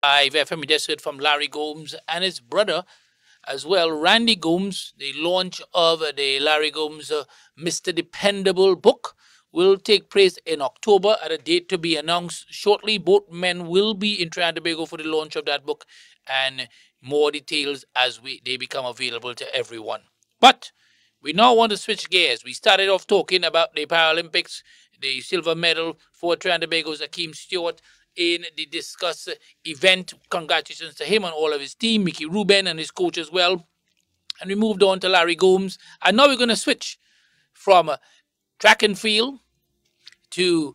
FM, we just heard from Larry Gomes and his brother as well, Randy Gomes. The launch of the Larry Gomes Mr. Dependable book will take place in October at a date to be announced shortly. Both men will be in Trinidad and Tobago for the launch of that book, and more details as they become available to everyone. But we now want to switch gears. We started off talking about the Paralympics, the silver medal for Trinidad and Tobago's Akeem Stewart in the discuss event. Congratulations to him and all of his team, Mickey Rubin and his coach as well. And we moved on to Larry Gomes. And now we're going to switch from track and field to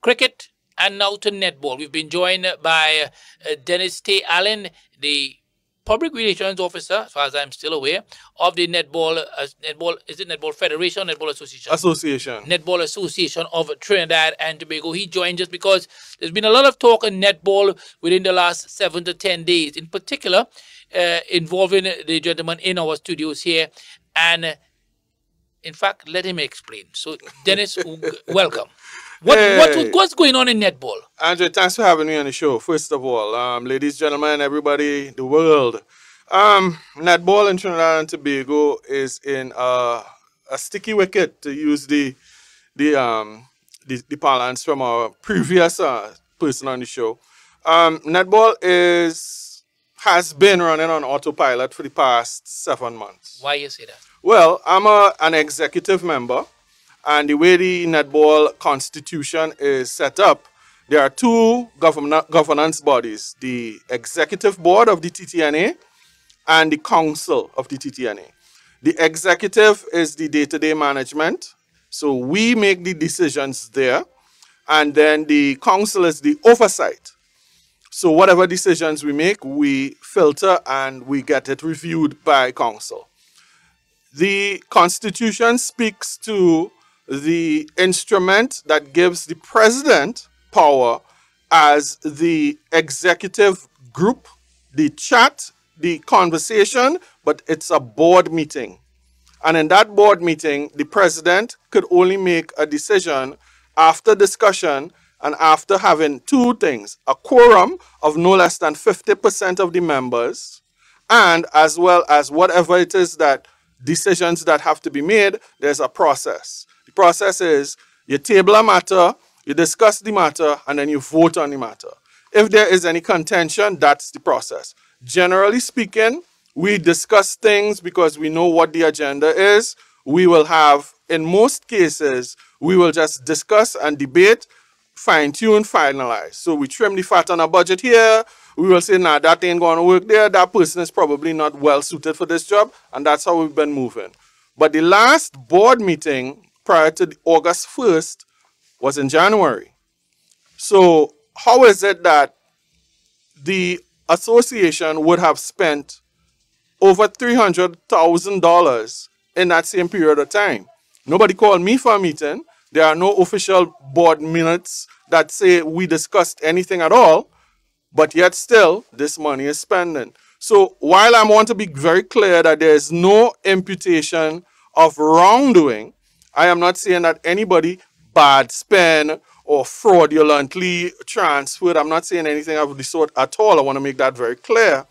cricket and now to netball. We've been joined by Dennis Allen, the Public Relations Officer, as far as I'm still aware, of the Netball Federation, Netball Association? Netball Association of Trinidad and Tobago. He joined us because there's been a lot of talk on netball within the last 7 to 10 days, in particular involving the gentleman in our studios here. And in fact, let him explain. So, Dennis, welcome. What's going on in netball? Andre, thanks for having me on the show. First of all, ladies, gentlemen, everybody, the world. Netball in Trinidad and Tobago is in a sticky wicket, to use the parlance from our previous person on the show. Netball has been running on autopilot for the past 7 months. Why you say that? Well, I'm an executive member. And the way the netball constitution is set up, there are two governance bodies, the executive board of the TTNA and the council of the TTNA. The executive is the day-to-day management, so we make the decisions there. And then the council is the oversight. So whatever decisions we make, we filter and we get it reviewed by council. The constitution speaks to the instrument that gives the president power as the executive group, the chat, the conversation, but it's a board meeting. And in that board meeting, the president could only make a decision after discussion and after having two things: a quorum of no less than 50% of the members, and as well as whatever it is that decisions that have to be made, there's a process. The process is you table a matter, you discuss the matter, and then you vote on the matter. If there is any contention, that's the process. Generally speaking, we discuss things because we know what the agenda is. We will have, in most cases, we will just discuss and debate, fine-tune, finalize. So we trim the fat on a budget here. We will say, nah, that ain't going to work there. That person is probably not well suited for this job. And that's how we've been moving. But the last board meeting prior to August 1st was in January. So how is it that the association would have spent over $300,000 in that same period of time? Nobody called me for a meeting. There are no official board minutes that say we discussed anything at all, but yet still this money is spending. So while I want to be very clear that there is no imputation of wrongdoing, I am not saying that anybody bad spend or fraudulently transferred. I'm not saying anything of the sort at all. I want to make that very clear.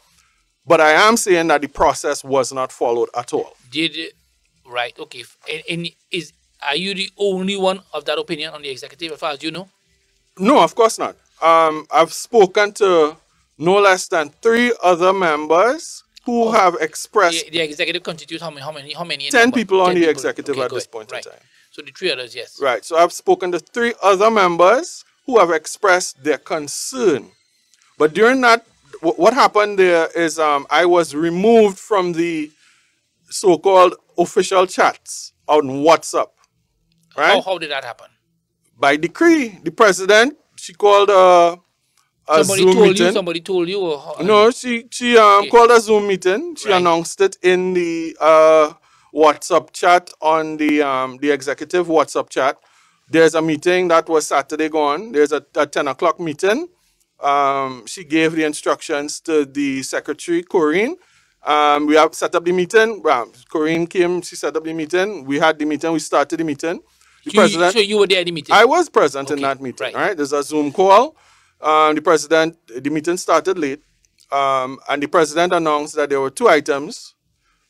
But I am saying that the process was not followed at all. Right, okay. Are you the only one of that opinion on the executive, as far as you know? No, of course not. I've spoken to no less than 3 other members who have expressed... The executive constitutes how many 10 people on the executive at this point in time. So the 3 others, yes. Right. So I've spoken to 3 other members who have expressed their concern. But during that, what happened there is I was removed from the so-called official chats on WhatsApp. Right? How did that happen? By decree. The president, she called a Zoom meeting. Somebody told you? Or no, she called a Zoom meeting. She announced it in the WhatsApp chat on the executive WhatsApp chat. There's a meeting that was Saturday gone. There's a 10 o'clock meeting. She gave the instructions to the secretary, Corinne. We have set up the meeting. Corinne came, she set up the meeting. We had the meeting, we started the meeting. So you were there at the meeting? I was present in that meeting, right? There's a Zoom call. The meeting started late, and the president announced that there were 2 items.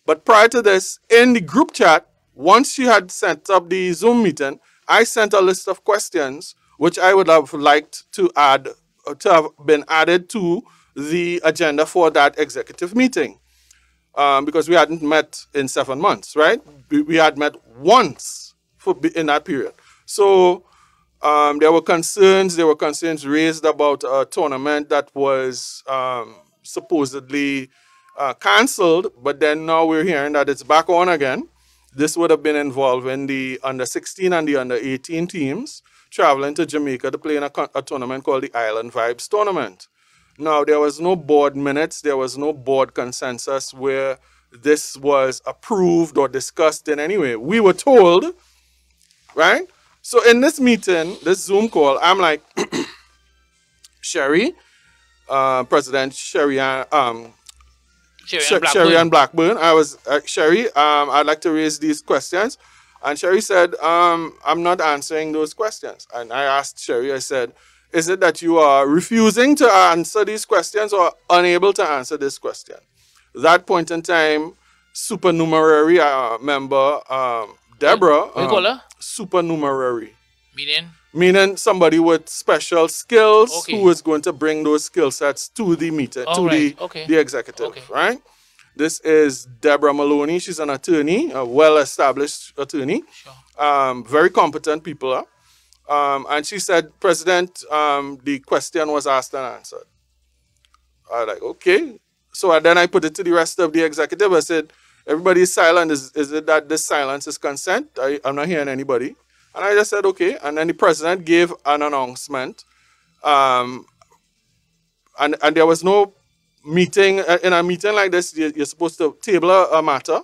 But prior to this, in the group chat, once she had set up the Zoom meeting, I sent a list of questions which I would have liked to have been added to the agenda for that executive meeting, because we hadn't met in 7 months, right? We had met once in that period. So there were concerns raised about a tournament that was supposedly cancelled, but then now we're hearing that it's back on again. This would have been involving the under 16 and the under 18 teams traveling to Jamaica to play in a tournament called the Island Vibes Tournament. Now, there was no board minutes, there was no board consensus where this was approved or discussed in any way. We were told, right? So in this meeting, this Zoom call, I'm like, Sherry, President Sherry and Blackburn. I was, Sherry, I'd like to raise these questions. And Sherry said, I'm not answering those questions. And I asked Sherry, I said, is it that you are refusing to answer these questions or unable to answer this question? That point in time, supernumerary member, Deborah, what you call her? Supernumerary. Meaning? Meaning somebody with special skills who is going to bring those skill sets to the meeting, the executive, right? This is Deborah Maloney. She's an attorney, a well-established attorney. Sure. Very competent people. And she said, President, the question was asked and answered. I was like, okay. So then I put it to the rest of the executive. I said, everybody is silent. Is it that this silence is consent? I'm not hearing anybody. And I just said, okay. And then the president gave an announcement. And there was no meeting. In a meeting like this, you're supposed to table a matter,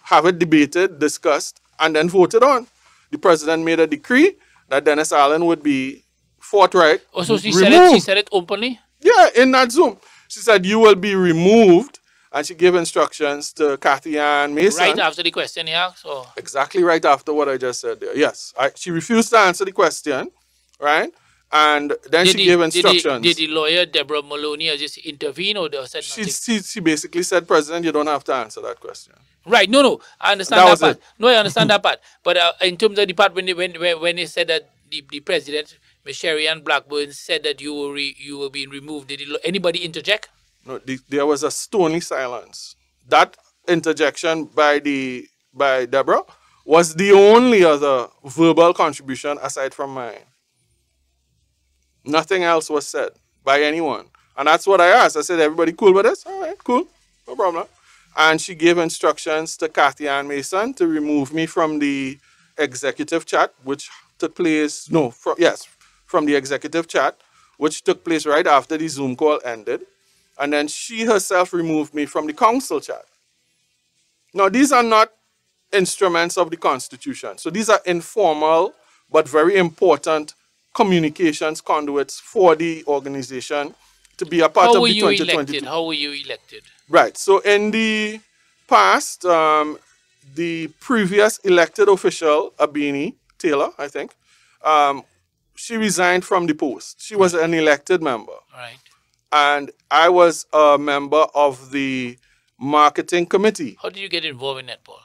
have it debated, discussed, and then voted on. The president made a decree that Dennis Allen would be forthright. Oh, so she said it openly? Yeah, in that Zoom. She said, you will be removed. And she gave instructions to Kathy Ann Mason. Right after the question he asked? Or? Exactly right after what I just said there. Yes. She refused to answer the question, right? And then she gave instructions. Did the lawyer, Deborah Maloney, just intervene or said nothing? She basically said, President, you don't have to answer that question. Right. No. I understand that part. No, I understand that part. But in terms of the part when they said that the president, Ms. Sherry Ann Blackburn, said that you were being removed, did anybody interject? No, there was a stony silence. That interjection by Deborah was the only other verbal contribution aside from mine. Nothing else was said by anyone. And that's what I asked. I said, everybody cool with this? All right, cool. No problem. And she gave instructions to Kathy Ann Mason to remove me from the executive chat, which took place, from the executive chat, which took place right after the Zoom call ended. And then she herself removed me from the council chat. Now, these are not instruments of the Constitution. So these are informal but very important communications conduits for the organization to be a part of the 2022. How were you elected? Right. So in the past, the previous elected official, Abini Taylor, I think, she resigned from the post. She was an elected member. Right. And I was a member of the marketing committee. How did you get involved in netball?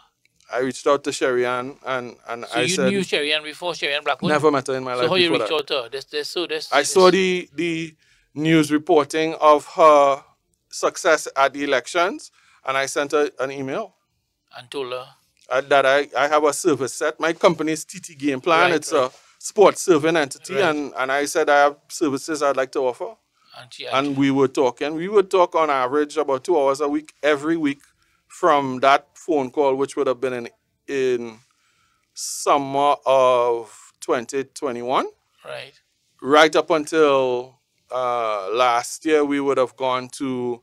I reached out to Sherry Ann and I said... So you knew Sherry Ann before, Sherry Ann Blackburn? Never met her in my life. So how you reached out to her? I saw the news reporting of her success at the elections, and I sent her an email. And told her? That I have a service set. My company's TT Game Plan. It's a sports serving entity, and I said I have services I'd like to offer. And we were talking. We would talk on average about 2 hours a week, every week, from that phone call, which would have been in summer of 2021. Right. Right up until last year, we would have gone to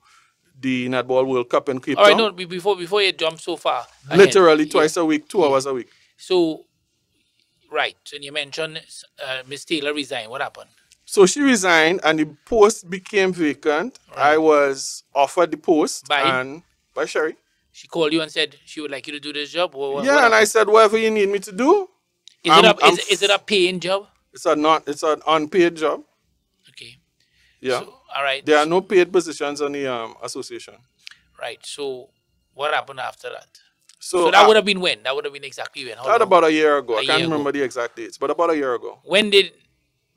the Netball World Cup in Cape Town. All right, no, before you jump so far. Literally twice a week, 2 hours a week. So, right. So you mentioned Ms. Taylor resigned. What happened? So she resigned and the post became vacant. Right. I was offered the post by Sherry. She called you and said she would like you to do this job? And I said, whatever you need me to do. Is it a paying job? It's an unpaid job. Okay. Yeah. So, all right. There are no paid positions on the association. Right. So, what happened after that? So So that would have been when? That would have been exactly when? How that long? about a year ago. A I can't year ago. remember the exact dates, but about a year ago. When did,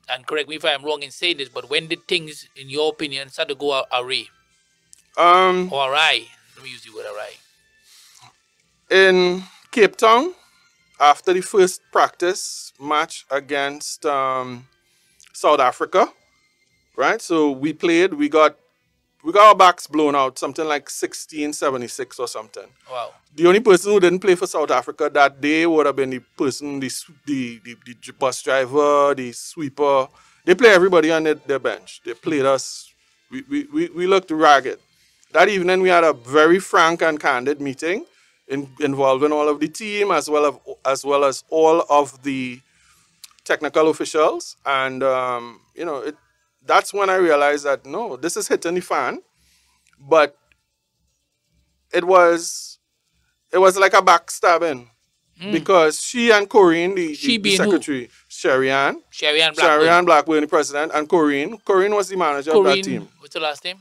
and correct me if I'm wrong in saying this, but when did things, in your opinion, start to go awry? Um, Or awry? Let me use the word awry. in Cape Town, after the first practice match against South Africa, right? So we played, we got our backs blown out, something like 1676 or something. Wow. The only person who didn't play for South Africa that day would have been the person, the bus driver, the sweeper. They play everybody on their bench. They played us. We looked ragged. That evening, we had a very frank and candid meeting involving all of the team as well as all of the technical officials. And, that's when I realized that, no, this is hitting the fan. But it was like a backstabbing because she and Corinne, She the being who? secretary, Sherry Ann Blackburn. Blackburn, the president, and Corinne was the manager of that team. What's the last name?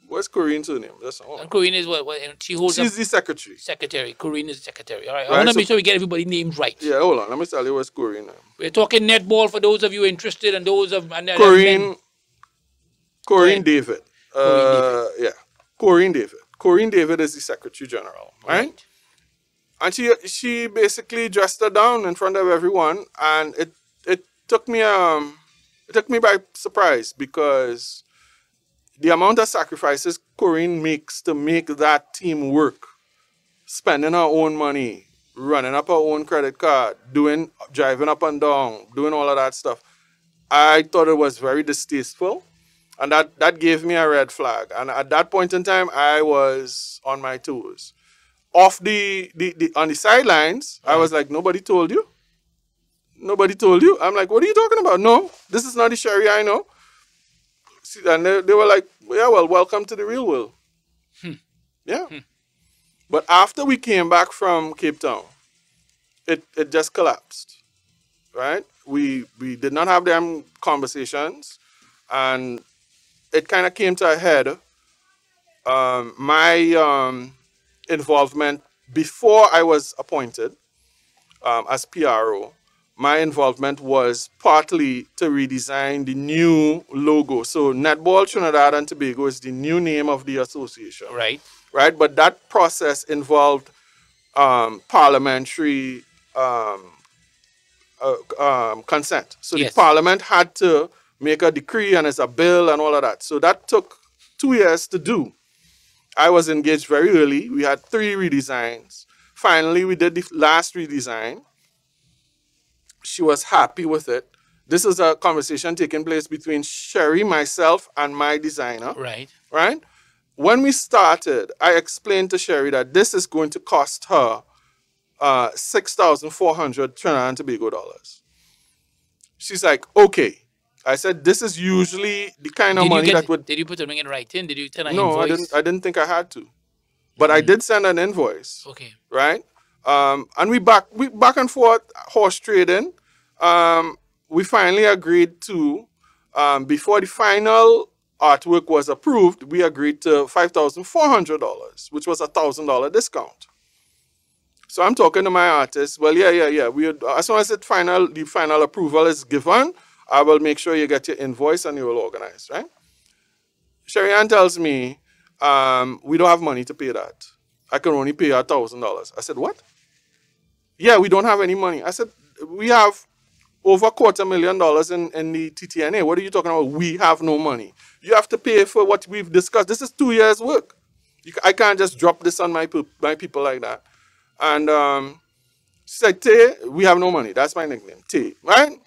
What's Corinne's name? That's all. And Corinne is what and she holds She's the secretary. secretary. Corinne is the secretary. All right. I Right, want to so- make sure we get everybody's names right. Yeah, hold on. Let me tell you what's Corinne. We're talking netball for those of you interested and those of and Corinne ahead. David. Yeah. Corinne David is the secretary general, right? And she basically dressed her down in front of everyone, and it took me by surprise because the amount of sacrifices Corinne makes to make that team work, spending her own money, running up her own credit card, driving up and down, doing all of that stuff. I thought it was very distasteful, and that gave me a red flag. And at that point in time, I was on my toes. Off the on the sidelines, I was like, nobody told you? Nobody told you? I'm like, what are you talking about? No, this is not the Sherry I know. See, and they were like, yeah, well, welcome to the real world. Yeah. But after we came back from Cape Town, it just collapsed, right? We did not have them conversations, and it kind of came to a head. My involvement before I was appointed as PRO, my involvement was partly to redesign the new logo. So Netball Trinidad and Tobago is the new name of the association. Right. Right, but that process involved parliamentary consent. So Yes. the parliament had to make a decree and it's a bill and all of that. So that took 2 years to do. I was engaged very early. We had 3 redesigns. Finally, we did the last redesign. She was happy with it. This is a conversation taking place between Sherry, myself, and my designer. Right. Right? When we started, I explained to Sherry that this is going to cost her 6,400 Trinidad and Tobago dollars. She's like, okay. I said, this is usually the kind of money that would... Did you put something in writing? Did you send an No, invoice? I didn't think I had to. But I did send an invoice. Okay. Right? And we back and forth horse trading. We finally agreed to, before the final artwork was approved, we agreed to $5,400, which was a $1,000 discount. So I'm talking to my artist. Well, yeah. As soon as the final approval is given, I will make sure you get your invoice and you will organize, right? Sherry Ann tells me, we don't have money to pay that. I can only pay $1,000. I said, what? Yeah, we don't have any money. I said, we have over $250,000 in the TTNA. What are you talking about? We have no money. You have to pay for what we've discussed. This is 2 years' work. I can't just drop this on my people like that. And she said, Tay, we have no money. That's my nickname, Tay, right?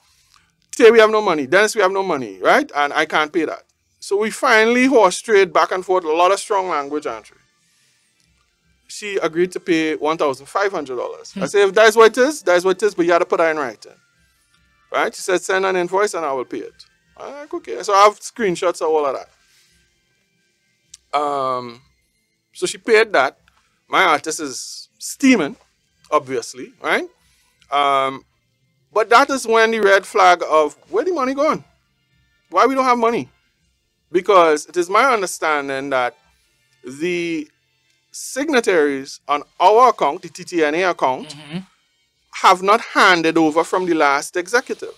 Tay, we have no money. Dennis, we have no money, right? And I can't pay that. So we finally horse trade back and forth, a lot of strong language, Andre. She agreed to pay $1,500. I said, if that's what it is, that's what it is, but you got to put that in writing. Right? She said, send an invoice and I will pay it. I'm like, okay. So I have screenshots of all of that. So she paid that. My artist is steaming, obviously, right? But that is when the red flag of, where the money gone? Why we don't have money? because it is my understanding that the signatories on our account, the TTNA account, have not handed over from the last executive.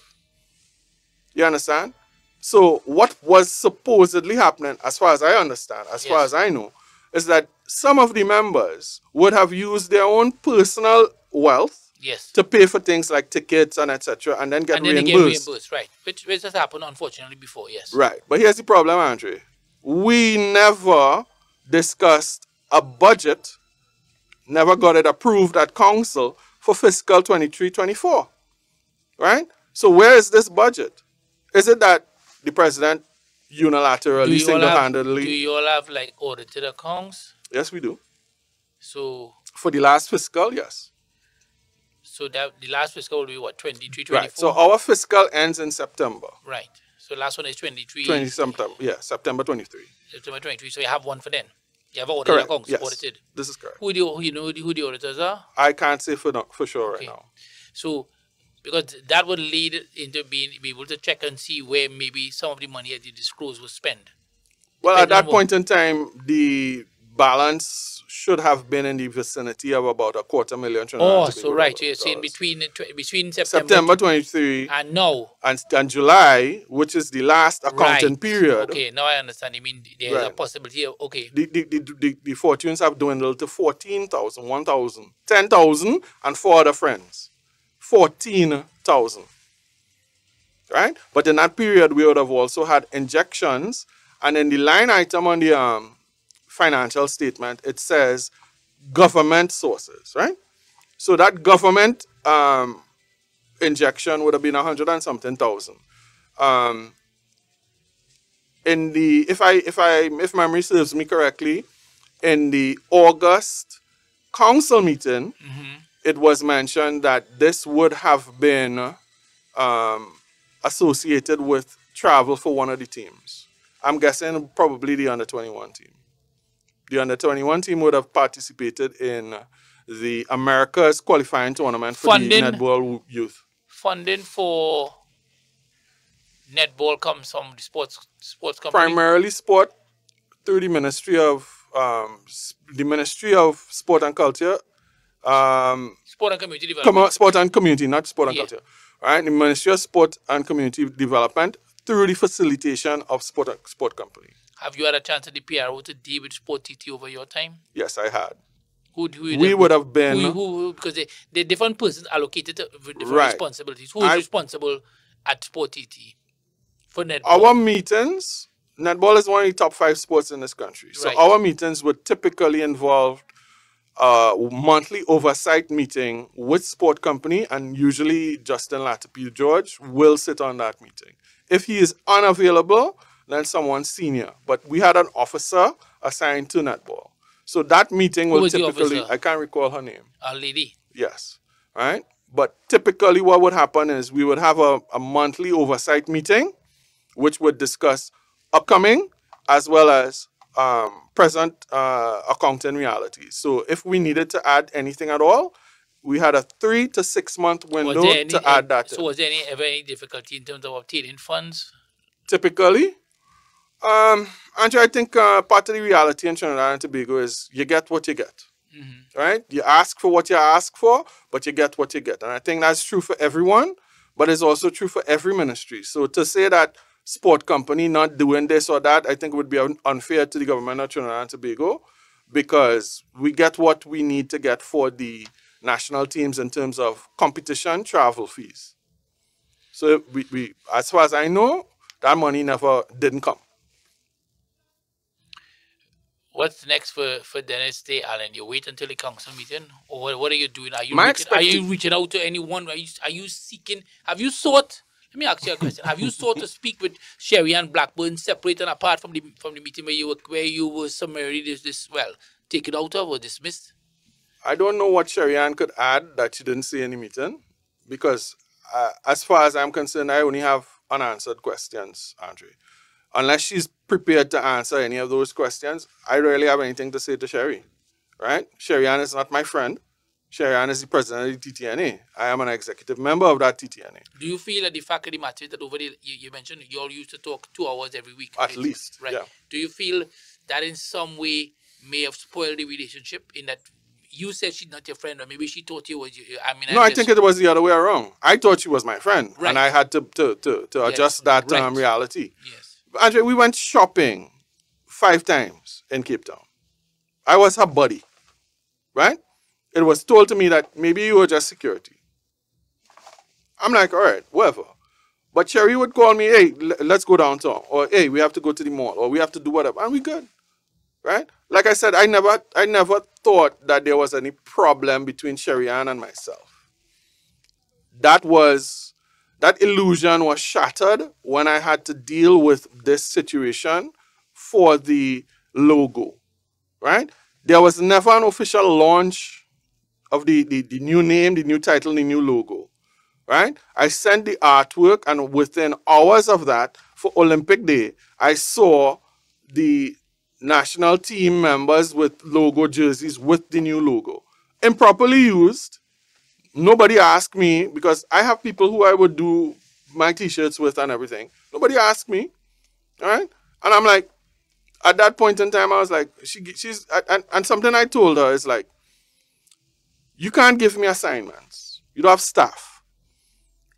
You understand? So what was supposedly happening, as far as I understand, as far as I know, is that some of the members would have used their own personal wealth to pay for things like tickets and etc. and then get reimbursed. Right. Which has happened, unfortunately, before, yes. Right. But here's the problem, Andre. We never discussed a budget, never got it approved at council for fiscal 23-24. Right? So where is this budget? Is it that the president unilaterally, single-handedly... Do you all have, like, audited accounts? Yes, we do. So... For the last fiscal, yes. So that the last fiscal will be what, 23, 24? Right. So our fiscal ends in September. Right. So last one is 23. September. Yeah, September 23. September 23. So you have one for then. You have audited accounts, yes. audited. This is correct. Who the auditors are? I can't say for sure right now. So, because that would lead into be able to check and see where maybe some of the money that you disclosed was spent. Well, at that point in time, the balance should have been in the vicinity of about $250,000. Oh, so right. So you're saying between September 23 and now. And July, which is the last accounting period. Okay, now I understand. You mean there's a possibility of, okay. The fortunes have dwindled to 14,000, 1,000, 10,000, and 4 other friends. 14,000. Right? But in that period, we would have also had injections. And in the line item on the financial statement, it says government sources, right? So that government injection would have been 100 and something thousand. In the if memory serves me correctly, in the August council meeting, it was mentioned that this would have been associated with travel for one of the teams. I'm guessing probably the under-21 team. The under-21 team would have participated in the America's qualifying tournament for the netball youth. Funding for netball comes from the sports company? Primarily sport through the Ministry of Sport and Culture. Sport and Community Development. Sport and Community, not Sport and Culture. All right, the Ministry of Sport and Community Development through the facilitation of sport company. Have you had a chance at the PRO to deal with Sport TT over your time? Yes, I had. We would have been... because they're different persons allocated to different responsibilities. Who is responsible at Sport TT for netball? Our meetings, netball is one of the top 5 sports in this country. So our meetings would typically involve a monthly oversight meeting with sport company, and usually Justin Latapie George will sit on that meeting. If he is unavailable, then someone senior. But we had an officer assigned to netball. So that meeting will typically, I can't recall her name. A lady? Yes. Right? But typically what would happen is we would have a monthly oversight meeting, which would discuss upcoming as well as present accounting realities. So if we needed to add anything at all, we had a 3 to 6 month window to add that. So was there ever any difficulty in terms of obtaining funds? Typically, Andre, I think part of the reality in Trinidad and Tobago is you get what you get. Right? You ask for what you ask for, but you get what you get. And I think that's true for everyone, but it's also true for every ministry. So to say that sport company not doing this or that, I think would be unfair to the government of Trinidad and Tobago, because we get what we need to get for the national teams in terms of competition, travel fees. So we as far as I know, that money didn't come. What's next for Dennis Day Allen? You wait until the council meeting, or what are you doing? Are you reaching out to anyone? Are you seeking? Have you sought? Let me ask you a question. Have you sought to speak with Sherry and Blackburn, separate and apart from the meeting where you were summarily taken out of or dismissed? I don't know what Sherry Ann could add that she didn't see any meeting, because as far as I'm concerned, I only have unanswered questions, Andre. Unless she's prepared to answer any of those questions, I rarely have anything to say to Sherry, right? Sherry Ann is not my friend. Sherry Ann is the president of the TTNA. I am an executive member of that TTNA. Do you feel that the fact of the matter is that over the, you mentioned you all used to talk 2 hours every week? At least, right? yeah. Do you feel that in some way may have spoiled the relationship in that you said she's not your friend, or maybe she thought you was, No, I think it was the other way around. I thought she was my friend, Right. and I had to adjust that right. reality. Yes. Andre, we went shopping 5 times in Cape Town. I was her buddy, right? It was told to me that maybe you were just security. I'm like, all right, whatever. But Sherry would call me, hey, let's go downtown, or hey, we have to go to the mall, or we have to do whatever, and we good, right? Like I said, I never thought that there was any problem between Sherry Ann and myself. That illusion was shattered when I had to deal with this situation for the logo, right? There was never an official launch of the new name, the new title, the new logo, right? I sent the artwork, and within hours of that, for Olympic Day, I saw the national team members with logo jerseys with the new logo. Improperly used. Nobody asked me, because I have people who I would do my t-shirts with and everything. Nobody asked me, all right? And I'm like, at that point in time, I was like, she's, and something I told her is like, you can't give me assignments. You don't have staff.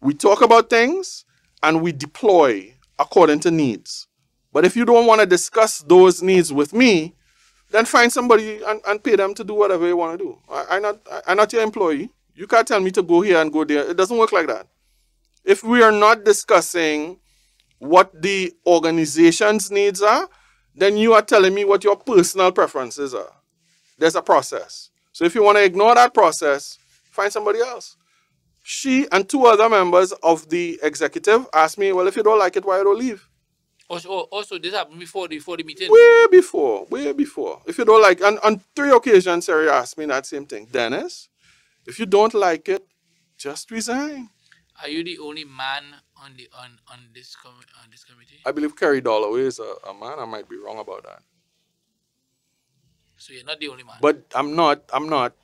We talk about things and we deploy according to needs. But if you don't want to discuss those needs with me, then find somebody and pay them to do whatever you want to do. I'm not your employee. You can't tell me to go here and go there. It doesn't work like that. If we are not discussing what the organization's needs are, then you are telling me what your personal preferences are. There's a process. So if you want to ignore that process, find somebody else. She and 2 other members of the executive asked me, well, if you don't like it, why don't you leave? Also, this happened before the meeting? Way before. If you don't like, and on 3 occasions, Sarah asked me that same thing. Dennis, if you don't like it, just resign. Are you the only man on this committee? I believe Kerry Dalloway is a man. I might be wrong about that. So you're not the only man. But I'm not.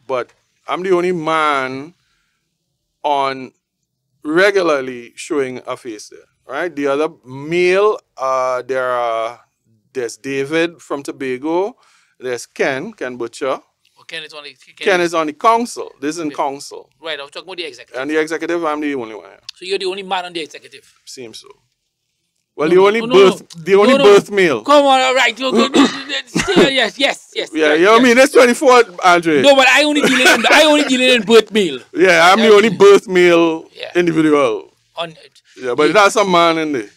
But I'm the only man on regularly showing a face there. Right? The other male, there's David from Tobago. There's Ken Butcher. Oh, Ken is on the council. This is in council. Right, I was talking about the executive. And the executive, I'm the only one. So you're the only man on the executive? Seems so. Well, the only birth male. Come on, all right. Yes. Yeah, right, you know what I mean? It's 24, Andre. No, but I only deal in birth male. Yeah, I'm the only birth male individual. Yeah, but there's some man in there.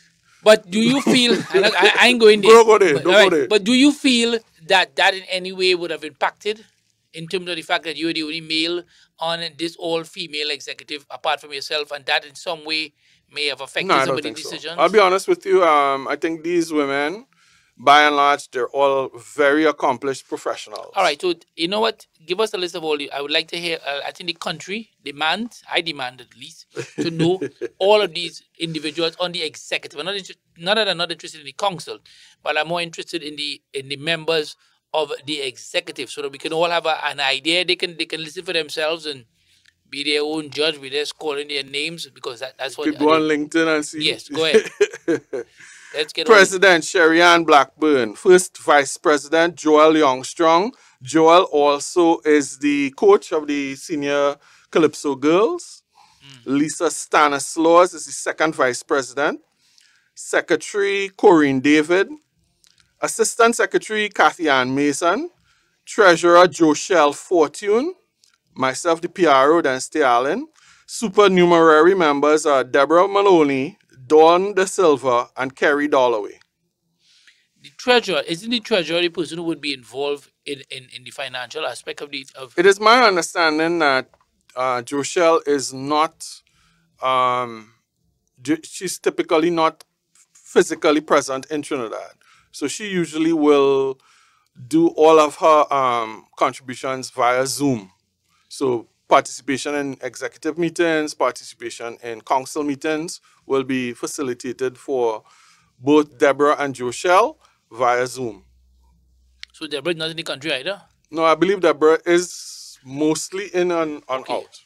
But do you feel, I ain't going there. Don't go there. Go there. But do you feel that in any way would have impacted in terms of the fact that you're the only male on this all-female executive apart from yourself, and that in some way may have affected some of the decisions? So. I'll be honest with you. I think these women, by and large, they're all very accomplished professionals. All right. So, you know what? Give us a list of all. I would like to hear, I think the country I demand at least, to know all of these individuals on the executive. I'm not that I'm not interested in the council, but I'm more interested in the members of the executive, so that we can all have an idea. They can listen for themselves and be their own judge, be there calling their names, because that's what... You could go on LinkedIn and see. Yes, go ahead. Let's get President Sherry Ann Blackburn. First Vice President Joel Youngstrong. Joel also is the coach of the senior Calypso girls. Lisa Stanislaus is the second Vice President. Secretary Corinne David. Assistant Secretary Kathy Ann Mason. Treasurer Joshelle Fortune. Myself, the PRO, Dennis Allen. Supernumerary members are Deborah Maloney, Dawn De Silva, and Kerry Dalloway. The treasurer, isn't the treasurer the person who would be involved in the financial aspect of the... It is my understanding that Joshelle is not... she's typically not physically present in Trinidad. So she usually will do all of her contributions via Zoom. So participation in executive meetings, participation in council meetings will be facilitated for both Deborah and Joshelle via Zoom. So Deborah is not in the country either? No, I believe Deborah is mostly in and Okay. out.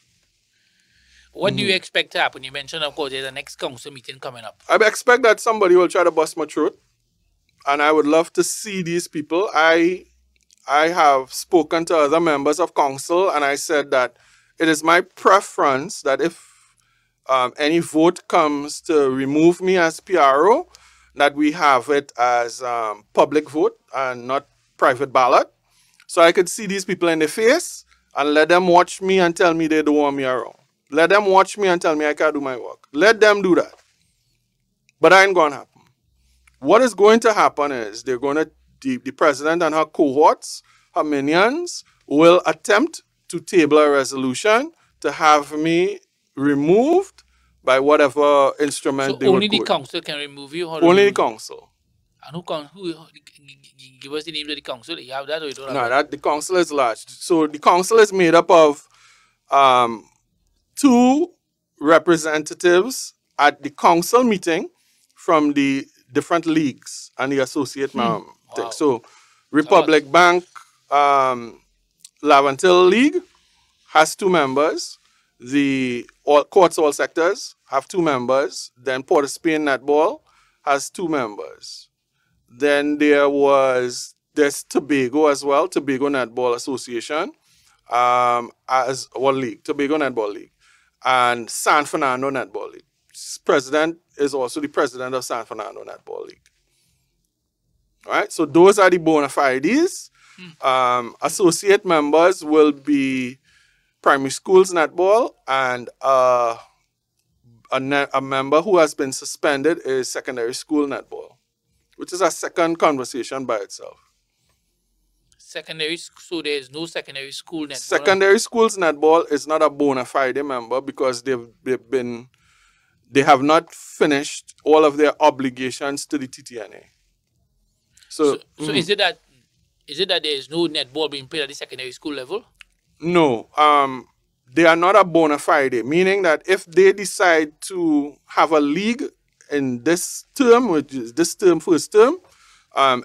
What do you expect to happen? You mentioned, of course, there's a next council meeting coming up. I expect that somebody will try to bust my throat, and I would love to see these people. I have spoken to other members of council, and I said that it is my preference that if any vote comes to remove me as PRO, that we have it as public vote and not private ballot. So I could see these people in the face and let them watch me and tell me they don't want me around. Let them watch me and tell me I can't do my work. Let them do that. But that ain't going to happen. What is going to happen is they're going to, the president and her cohorts, her minions, will attempt to table a resolution to have me removed by whatever instrument So they only would the go. council can remove you? Or Only the council. And who give us the names of the council? You have that or you don't have No, that? that the council is large. So the council is made up of um, 2 representatives at the council meeting from the different leagues and the associate thing. Wow. So Republic Bank Lavantil League has 2 members. The Courts All Sectors have 2 members. Then Port of Spain Netball has 2 members. Then there's Tobago as well, Tobago Netball Association, as one league, Tobago Netball League, and San Fernando Netball League. President is also the president of San Fernando Netball League. All right, so those are the bona fides. Associate members will be primary schools netball, and a member who has been suspended is secondary school netball, which is a second conversation by itself. Secondary, so there is no secondary school netball. Secondary schools netball is not a bona fide member because they have not finished all of their obligations to the TTNA. So is it that there is no netball being played at the secondary school level? No, they are not a bona fide, meaning that if they decide to have a league in this term, which is this term, first term,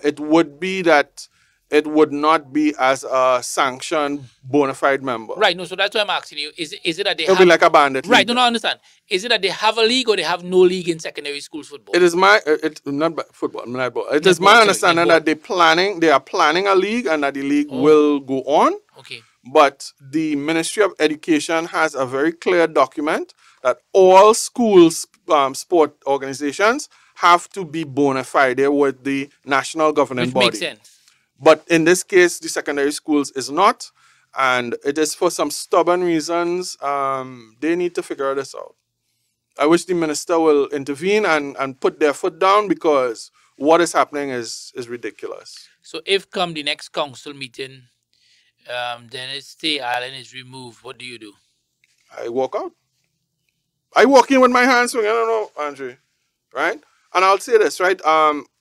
it would be that it would not be as a sanctioned bona fide member. Right, no, so that's why I'm asking you. Is it that they It'll have... be like a bandit Right, league. no, I understand. Is it that they have a league or they have no league in secondary school football? It is my, it's not football, netball. It is my understanding that they are planning a league and that the league will go on. Okay. But the Ministry of Education has a very clear document that all schools, sport organizations have to be bona fide with the national governing body. Which makes sense. But in this case, the secondary schools is not. And it is for some stubborn reasons. They need to figure this out. I wish the minister will intervene and put their foot down because what is happening is ridiculous. So if come the next council meeting, Dennis Allen is removed, what do you do? I walk out. I walk in with my hands swinging. I don't know, Andre. Right? And I'll say this, right?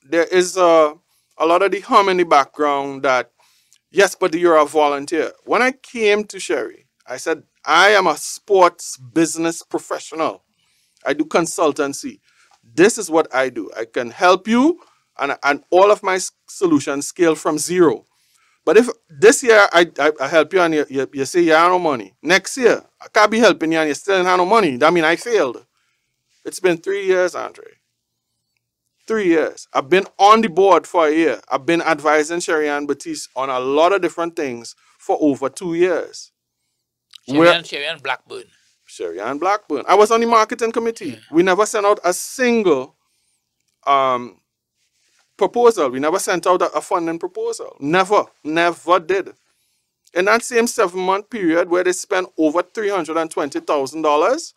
There is a lot of the hum in the background that, yes, but you're a volunteer. When I came to Sherry, I said, I am a sports business professional. I do consultancy. This is what I do. I can help you, and all of my solutions scale from 0. But if this year I help you and you say you have no money, next year I can't be helping you and you still have no money, that means I failed. It's been 3 years, Andre. 3 years. I've been on the board for a year. I've been advising Sherry and Baptiste on a lot of different things for over 2 years. Sherry and Blackburn. Sherry and Blackburn. I was on the marketing committee. Yeah. We never sent out a single proposal. We never sent out a funding proposal. Never did. In that same 7-month period where they spent over $320,000,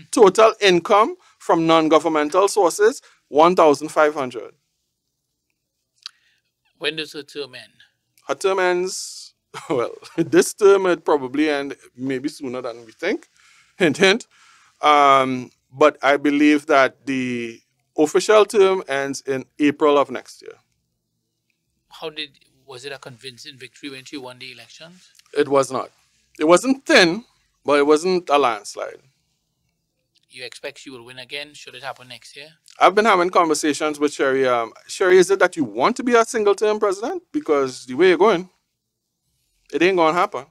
total income from non-governmental sources, $1,500. When does her term end? Her term ends, well, this term it probably end maybe sooner than we think. Hint, hint. But I believe that the official term ends in April of next year. Was it a convincing victory when she won the elections? It was not. It wasn't thin, but it wasn't a landslide. You expect she will win again? Should it happen next year? I've been having conversations with Sherry. Sherry, is it that you want to be a single-term president? Because the way you're going, it ain't going to happen.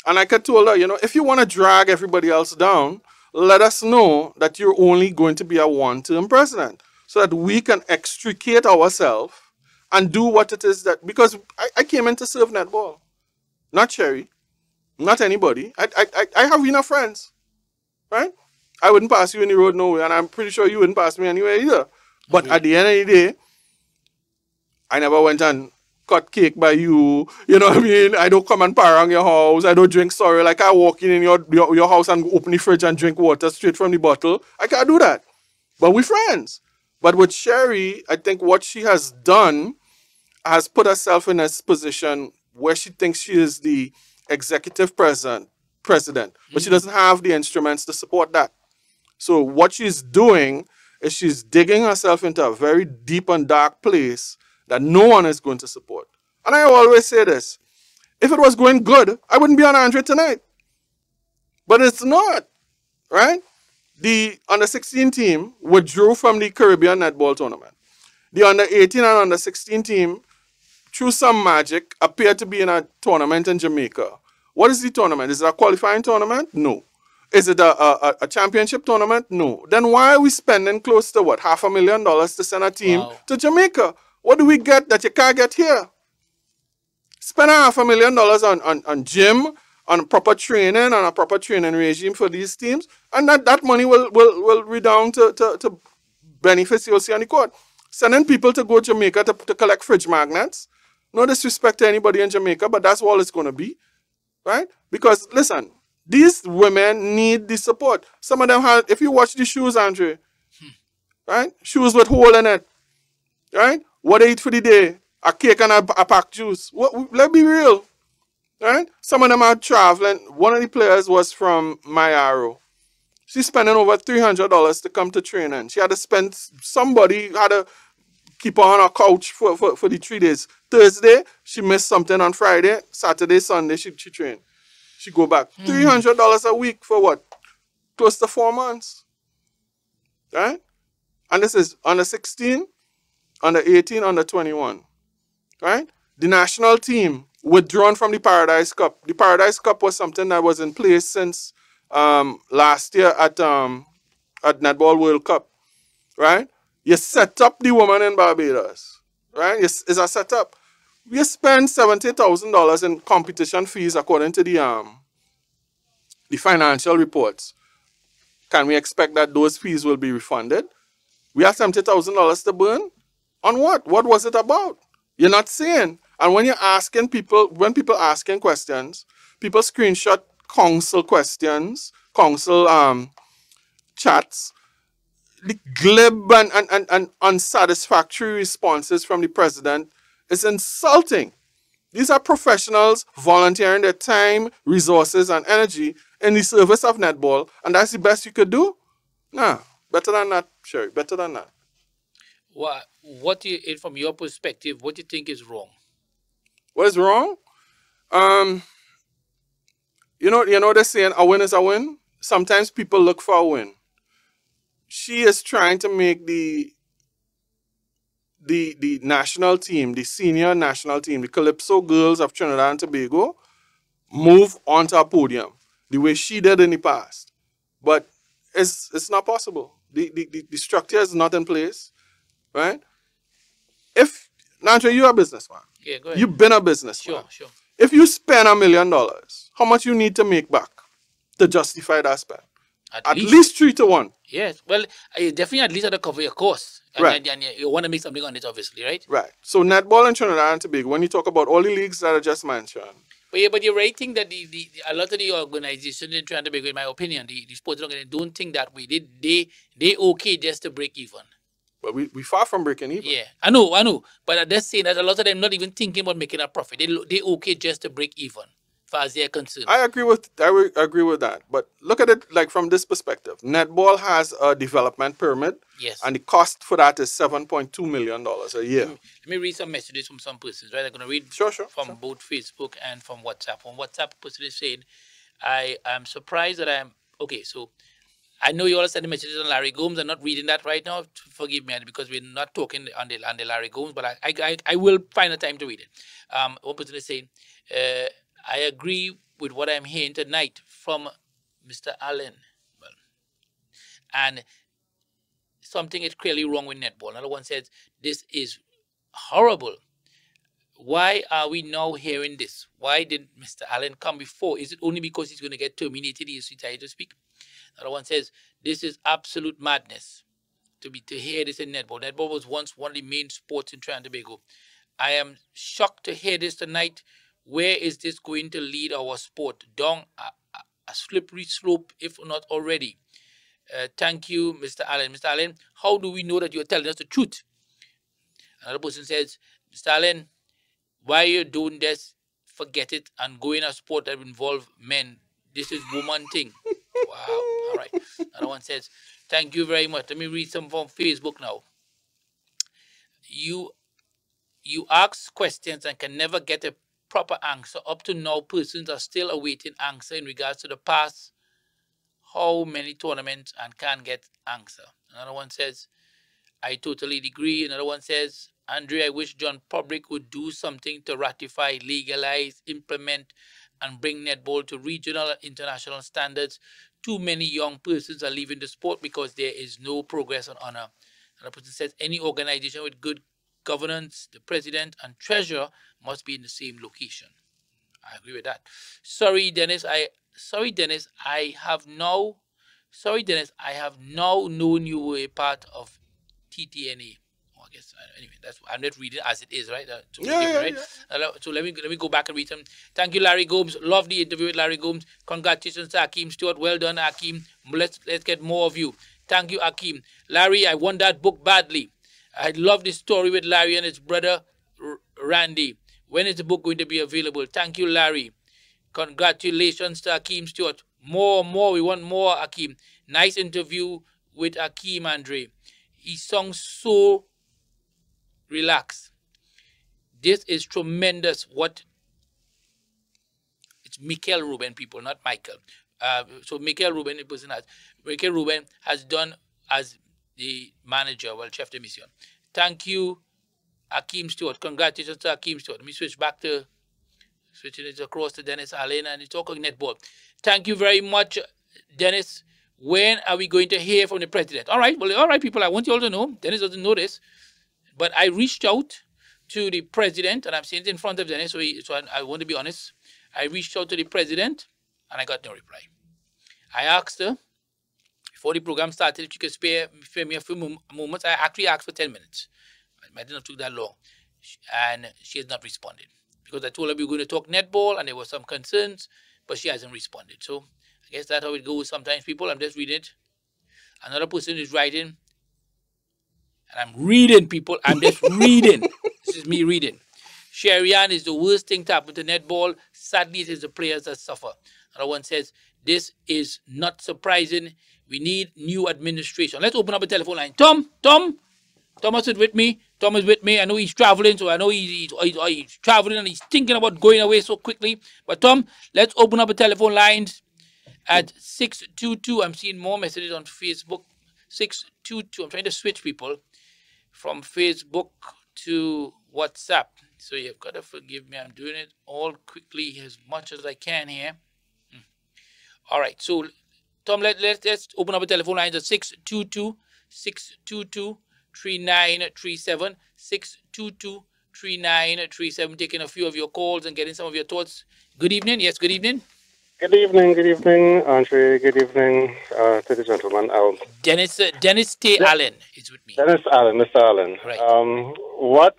And like I told her, if you want to drag everybody else down, let us know that you're only going to be a one-term president so that we can extricate ourselves and do what it is that, because I came in to serve netball, not Sherry, not anybody. I have enough friends, right? I wouldn't pass you in the road nowhere, and I'm pretty sure you wouldn't pass me anywhere either. But Really? at the end of the day, I never went and cut cake by you. You know what I mean? I don't come and parang your house. I don't drink sorry. Like I walk in your house and open the fridge and drink water straight from the bottle. I can't do that. But we're friends. But with Sherry, I think what she has done has put herself in a position where she thinks she is the executive president, but she doesn't have the instruments to support that. So what she's doing is she's digging herself into a very deep and dark place that no one is going to support. And I always say this, if it was going good, I wouldn't be on Andre tonight. But it's not, right? The under 16 team withdrew from the Caribbean netball tournament. The under 18 and under 16 team, through some magic, appeared to be in a tournament in Jamaica. What is the tournament? Is it a qualifying tournament? No. Is it a championship tournament? No. Then why are we spending close to what, $500,000 to send a team to Jamaica? What do we get that you can't get here? Spend $500,000 on gym, on proper training, on a proper training regime for these teams, and that money will redound to benefits you'll see on the court. Sending people to go to Jamaica to collect fridge magnets. No disrespect to anybody in Jamaica, but that's all it's going to be, right? Because, listen, these women need the support. Some of them have, if you watch the shoes, Andre, right? Shoes with hole in it, right? What they eat for the day? A cake and a packed juice. Let's be real, right? Some of them are traveling. One of the players was from Mayaro. She's spending over $300 to come to training. She had to spend, somebody had to keep her on her couch for the 3 days. Thursday, she missed something on Friday. Saturday, Sunday, she trained. She go back. $300 a week for what? Close to 4 months. Right? And this is under 16, under 18, under 21. Right? The national team withdrawn from the Paradise Cup. The Paradise Cup was something that was in place since last year at Netball World Cup. Right? You set up the woman in Barbados. Right? It's a setup. We spend $70,000 in competition fees according to the financial reports. Can we expect that those fees will be refunded? We have $70,000 to burn? On what? What was it about? You're not saying. And when you're asking people, when people asking questions, people screenshot council questions, council chats, the glib and unsatisfactory responses from the president is insulting. These are professionals volunteering their time, resources, and energy in the service of netball, and that's the best you could do? Nah, better than that, Sherry, better than that. What from your perspective, what do you think is wrong? What is wrong? You know they're saying a win is a win? Sometimes people look for a win. She is trying to make the national team, the senior national team, the Calypso girls of Trinidad and Tobago, move onto a podium the way she did in the past. But it's not possible. The structure is not in place, right? If, Nandre, you're a businessman. Yeah, go ahead. You've been a businessman. Sure. If you spend $1 million, how much you need to make back to justify that spend? At least 3 to 1. Yes. Well, you definitely at least have to cover your costs. Right. And you want to make something on it, obviously, right? Right. So netball in Trinidad and Tobago, when you talk about all the leagues that I just mentioned. But you're right, think that a lot of the organizations in Trinidad and Tobago, in my opinion, the sports organizations don't think that way. They okay just to break even. But we far from breaking even. Yeah, I know. But I'm just saying that a lot of them not even thinking about making a profit. They okay just to break even, as far as they're concerned. I agree with that. But look at it like from this perspective. Netball has a development permit. Yes. And the cost for that is $7.2 million a year. Let me read some messages from some persons, right? I'm going to read from both Facebook and from WhatsApp. On WhatsApp, a person is saying, I am surprised that okay, so I know you all sending messages on Larry Gomes. I'm not reading that right now. Forgive me, because we're not talking on the Larry Gomes, but I will find a time to read it. One person is saying, I agree with what I'm hearing tonight from Mr. Allen. Well, and something is clearly wrong with netball. Another one says, this is horrible. Why are we now hearing this? Why did Mr. Allen come before? Is it only because he's going to get terminated? He is retired to speak. Another one says, this is absolute madness to hear this in netball. Netball was once one of the main sports in Trinidad and Tobago. I am shocked to hear this tonight. Where is this going to lead our sport? Down a slippery slope, if not already. Thank you, Mr. Allen. Mr. Allen, how do we know that you're telling us the truth? Another person says, Mr. Allen, why you doing this? Forget it and go in a sport that involves men. This is woman thing. Wow. All right. Another one says, thank you very much. Let me read some from Facebook now. You ask questions and can never get a proper answer. Up to now, persons are still awaiting answer in regards to the past. How many tournaments and can't get answer. Another one says, I totally agree. Another one says, Andre, I wish John Public would do something to ratify, legalize, implement, and bring netball to regional and international standards. Too many young persons are leaving the sport because there is no progress on honor. Another person says, any organization with good governance, the president and treasurer must be in the same location. I agree with that. Sorry, Dennis, I have now known you were a part of TTNA. Oh, I guess anyway, I'm not reading as it is, right? Yeah. So let me go back and read them. Thank you, Larry Gomes. Love the interview with Larry Gomes. Congratulations to Hakeem Stewart. Well done, Hakeem. Let's get more of you. Thank you, Hakeem. Larry, I want that book badly. I love this story with Larry and his brother Randy. When is the book going to be available? Thank you, Larry. Congratulations to Hakeem Stewart. More. We want more, Hakeem. Nice interview with Hakeem, Andre. He sounds so relaxed. This is tremendous. It's Michael Ruben, people, not Michael. So Michael Ruben, the person Michael Ruben has done as the manager, chef de mission. Thank you, Hakeem Stewart. Congratulations to Hakeem Stewart. Let me switching it across to Dennis Allen and talking netball. Thank you very much, Dennis. When are we going to hear from the president? All right, people, I want you all to know. Dennis doesn't know this, but I reached out to the president, and I'm saying it in front of Dennis, so I want to be honest. I reached out to the president, and I got no reply. I asked her, before the program started, if she could spare me a few moments. I actually asked for 10 minutes. It might not have took that long. And she has not responded. Because I told her we were going to talk netball, and there were some concerns, but she hasn't responded. So I guess that's how it goes sometimes, people. I'm just reading it. Another person is writing. And I'm reading, people. I'm just reading. This is me reading. Sherian is the worst thing to happen to netball. Sadly, it is the players that suffer. Another one says, this is not surprising. We need new administration. Let's open up a telephone line. Thomas is with me. Tom is with me. I know he's traveling, so I know he's traveling and he's thinking about going away so quickly. But Tom, let's open up a telephone line at 622. I'm seeing more messages on Facebook. 622. I'm trying to switch people from Facebook to WhatsApp. So you've got to forgive me. I'm doing it all quickly as much as I can here. All right. So, Tom, let's open up a telephone line at 622-3937. 622-3937. Taking a few of your calls and getting some of your thoughts. Good evening. Yes, good evening. Good evening, Andre. Good evening to the gentleman. Dennis Allen is with me. Mr. Allen. Right. What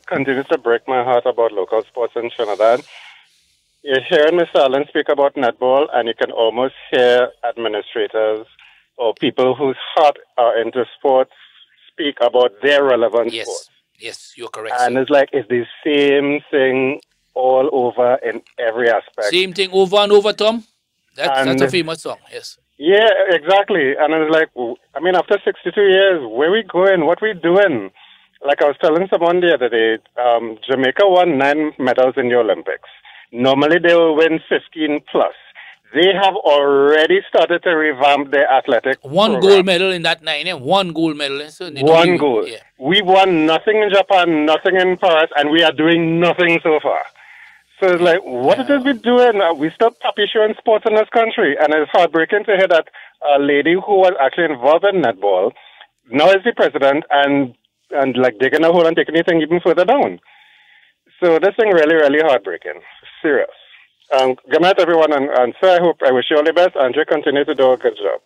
continues to break my heart about local sports in Trinidad, you're hearing Mr. Allen speak about netball, and you can almost hear administrators or people whose heart are into sports speak about their relevant sports. Yes, you're correct. And sir. it's like it's the same thing all over in every aspect. Same thing over and over, Tom. That's a famous song, yes. Yeah, exactly. And it's like, I mean, after 62 years, where we going? What we doing? Like I was telling someone the other day, Jamaica won 9 medals in the Olympics. Normally they will win 15 plus. They have already started to revamp their athletic program. Gold medal in that 9, 1 gold medal. So one gold. Yeah. We won nothing in Japan, nothing in Paris, and we are doing nothing so far. So it's like, what it is we doing? We still puppy showing sports in this country. And it's heartbreaking to hear that a lady who was actually involved in netball now is the president and like digging a hole and taking anything even further down. So this thing really, really heartbreaking. Serious. Good night, everyone. And sir, I wish you all the best. Andre, continue to do a good job.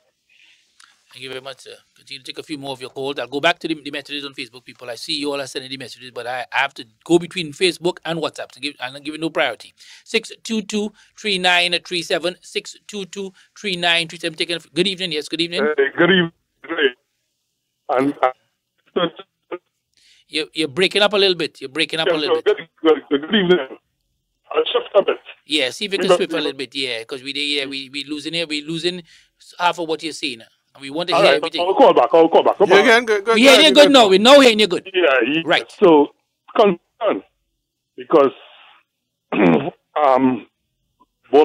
Thank you very much, sir. Continue to take a few more of your calls. I'll go back to the messages on Facebook, people. I see you all are sending the messages, but I have to go between Facebook and WhatsApp. I'm not giving no priority. 622-3937, 622-3937. Taking good evening. Yes, good evening. Good evening. And you're breaking up a little bit. You're breaking up a little bit. Good evening. I'll shift a bit. Yeah, see if you can shift a little bit. Yeah, because we losing here. We losing half of what you're saying. And we want to hear everything. I'll call back. Yeah, again, good. We hear you good now. We know hearing you good. Yeah, right. So concern because ball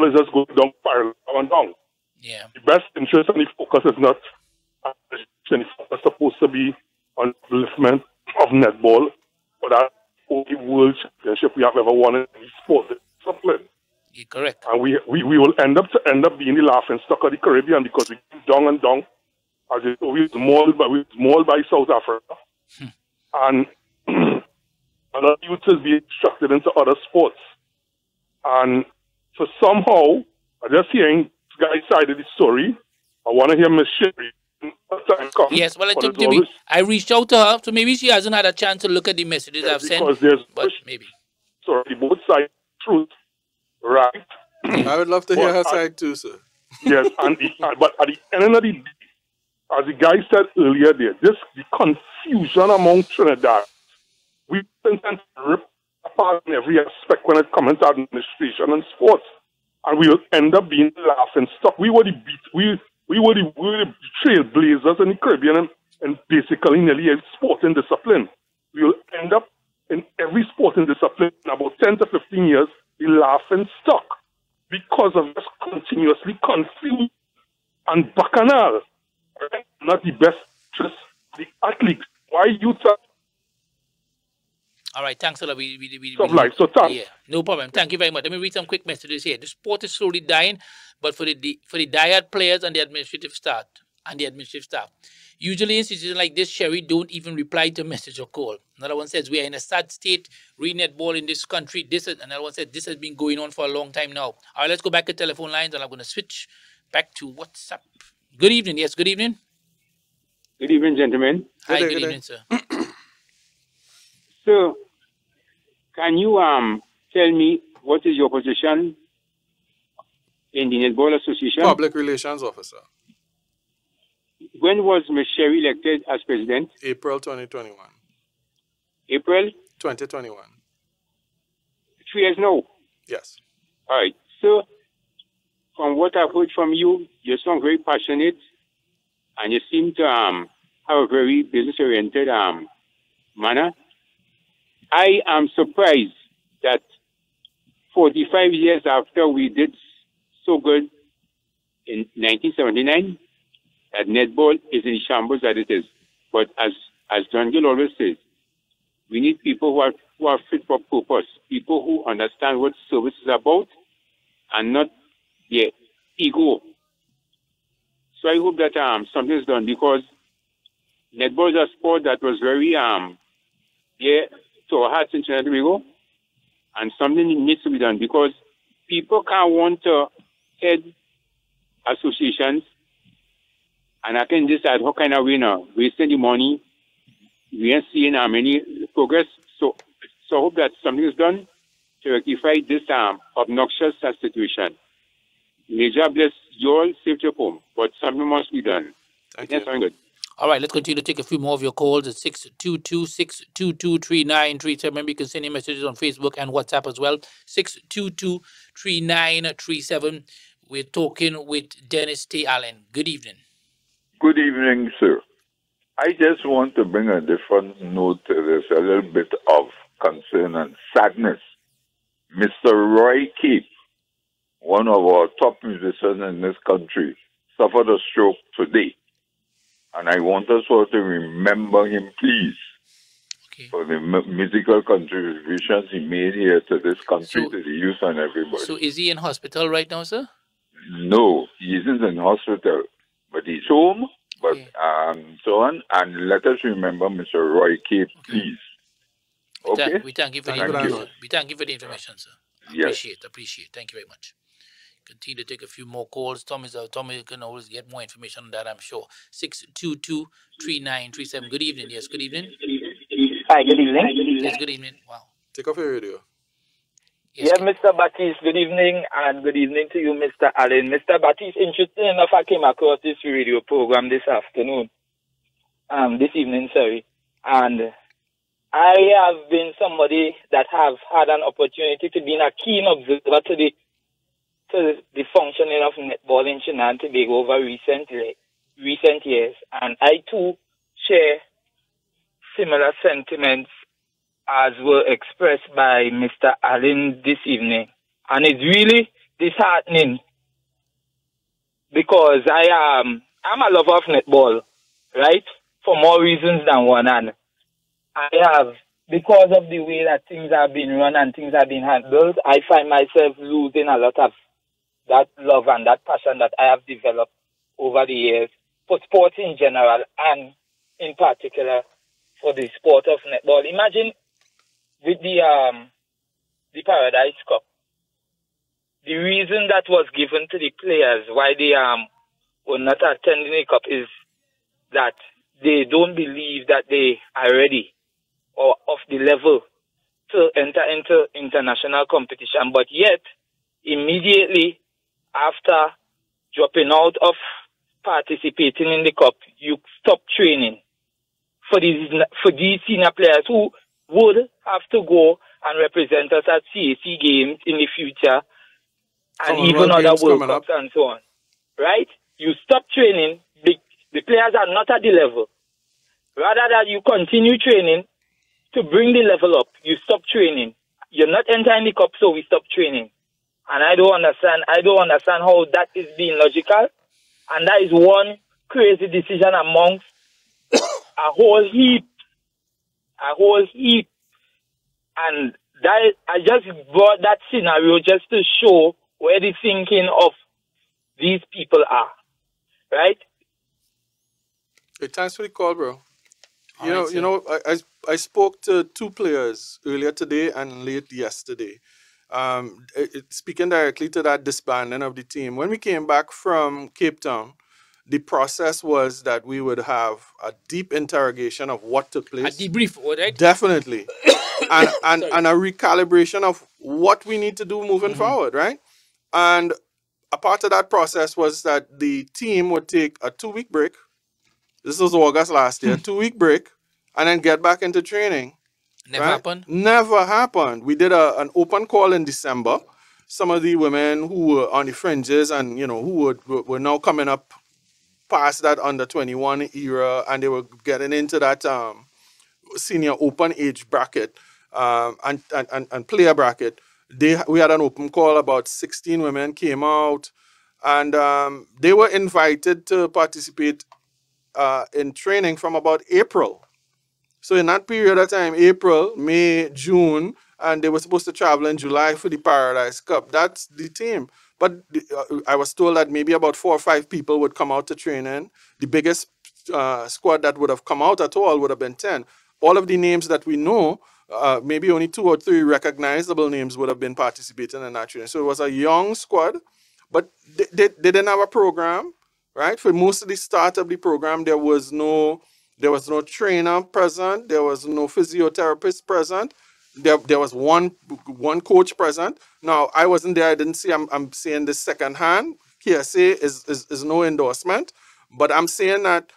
is just going down, spiraling down. Yeah. The best interest and the focus is not. The focus supposed to be on upliftment of netball, but that only world championship we have ever won in any sport discipline. You're correct. And we will end up being the laughing stock of the Caribbean because we keep down and down. As we were mauled by South Africa. And other youths is being instructed into other sports. And so somehow, I'm just hearing this guy's side of the story. I want to hear Miss Sherry. Yes, well, I reached out to her, so maybe she hasn't had a chance to look at the messages I've sent. But maybe. Sorry, both sides truth, right? I would love to hear her side too, sir. Yes, but at the end of the day, as the guy said earlier there, the confusion among Trinidad, we tend to rip apart in every aspect when it comes to administration and sports. And we will end up being laughing stock. We were the trailblazers in the Caribbean and basically nearly every sporting discipline. We will end up in every sporting discipline in about 10 to 15 years, the laughing stock because of this continuously confused and bacchanal. Not the best interest, the athletes. Why youth are... All right, thanks a lot. Yeah, no problem. Thank you very much. Let me read some quick messages here. The sport is slowly dying, but for the diehard players and the administrative staff, usually institutions like this, Sherry, don't even reply to message or call. Another one says we are in a sad state. Netball in this country. Another one said this has been going on for a long time now. All right, let's go back to telephone lines, and I'm going to switch back to WhatsApp. Good evening. Yes, good evening. Good evening, gentlemen. Hi, good evening, sir. So, can you tell me what is your position in the Netball Association? Public Relations Officer. When was Ms. Sherry elected as president? April 2021. April? 2021. 3 years now? Yes. All right. So, from what I've heard from you, you sound very passionate and you seem to have a very business-oriented manner. I am surprised that 45 years after we did so good in 1979, that netball is in the shambles that it is. But as John Gill always says, we need people who are fit for purpose, people who understand what service is about and not their ego. So I hope that something is done because netball is a sport that was very dear to our hearts in Trinidad and Tobago, and something needs to be done because people can't want to head associations and I can decide how kind of way now, wasting the money, we ain't seeing any progress. So I hope that something is done to rectify this obnoxious situation. May God bless you all, safe to home, but something must be done. Thank you. Good. All right, let's continue to take a few more of your calls at 622-622-3937. Remember, you can send your messages on Facebook and WhatsApp as well. 622-3937. We're talking with Dennis T. Allen. Good evening. Good evening, sir. I just want to bring a different note to this, a little bit of concern and sadness. Mr. Roy Keith, one of our top musicians in this country, suffered a stroke today. And I want us all to remember him, please. for the musical contributions he made here to this country, to the youth and everybody. So is he in hospital right now, sir? No, he isn't in hospital, but he's home. But so on, and let us remember Mr. Roy Cape, please. Okay. We thank you for the information. We thank you for the information, sir. Appreciate. Thank you very much. Continue to take a few more calls. Tommy can always get more information on that, I'm sure. 622-3937. Good evening. Yes, good evening. Hi, good evening. Yes, good evening. Wow. Take off your radio. Yes, Mr. Baptiste, good evening, and good evening to you, Mr. Allen. Mr. Baptiste, interesting enough, I came across this radio program this evening, and I have been somebody that have had an opportunity to be a keen observer to the functioning of netball in Trinidad and Tobago over recent years, and I too share similar sentiments as were expressed by Mr. Allen this evening. And it's really disheartening because I'm a lover of netball, right? For more reasons than one. And because of the way that things are being run and things are being handled, I find myself losing a lot of that love and that passion that I have developed over the years for sports in general and in particular for the sport of netball. Imagine with the Paradise Cup, the reason that was given to the players why they were not attending the cup is that they don't believe that they are ready or of the level to enter into international competition. But yet, immediately after dropping out of participating in the cup, you stop training for these senior players who would have to go and represent us at CAC games in the future and even other World Cups and so on. Right? You stop training, the players are not at the level. Rather than you continue training to bring the level up, you stop training. You're not entering the cup, so we stop training. And I don't understand how that is being logical. And that is one crazy decision amongst a whole heap. And that I just brought that scenario just to show where the thinking of these people are. Right? Hey, thanks for the call, bro. I spoke to two players earlier today and late yesterday. Speaking directly to that disbanding of the team. When we came back from Cape Town, the process was that we would have a deep interrogation of what took place. A debrief, right? Definitely. and a recalibration of what we need to do moving forward, right? And a part of that process was that the team would take a 2-week break. This was August last year, 2-week break, and then get back into training. Never happened? Never happened. We did an open call in December. Some of the women who were on the fringes and, who were now coming up past that under 21 era, and they were getting into that senior open age bracket and player bracket. We had an open call. About 16 women came out, and they were invited to participate in training from about April. So in that period of time, April, May, June, and they were supposed to travel in July for the Paradise Cup. That's the team. But I was told that maybe about 4 or 5 people would come out to training. The biggest squad that would have come out at all would have been 10. All of the names that we know, maybe only 2 or 3 recognizable names would have been participating in that training. So it was a young squad, but they didn't have a program, right? For most of the start of the program, there was no trainer present. There was no physiotherapist present. There was one coach present. Now, I wasn't there. I didn't see. I'm saying this secondhand. KSA is no endorsement. But I'm saying that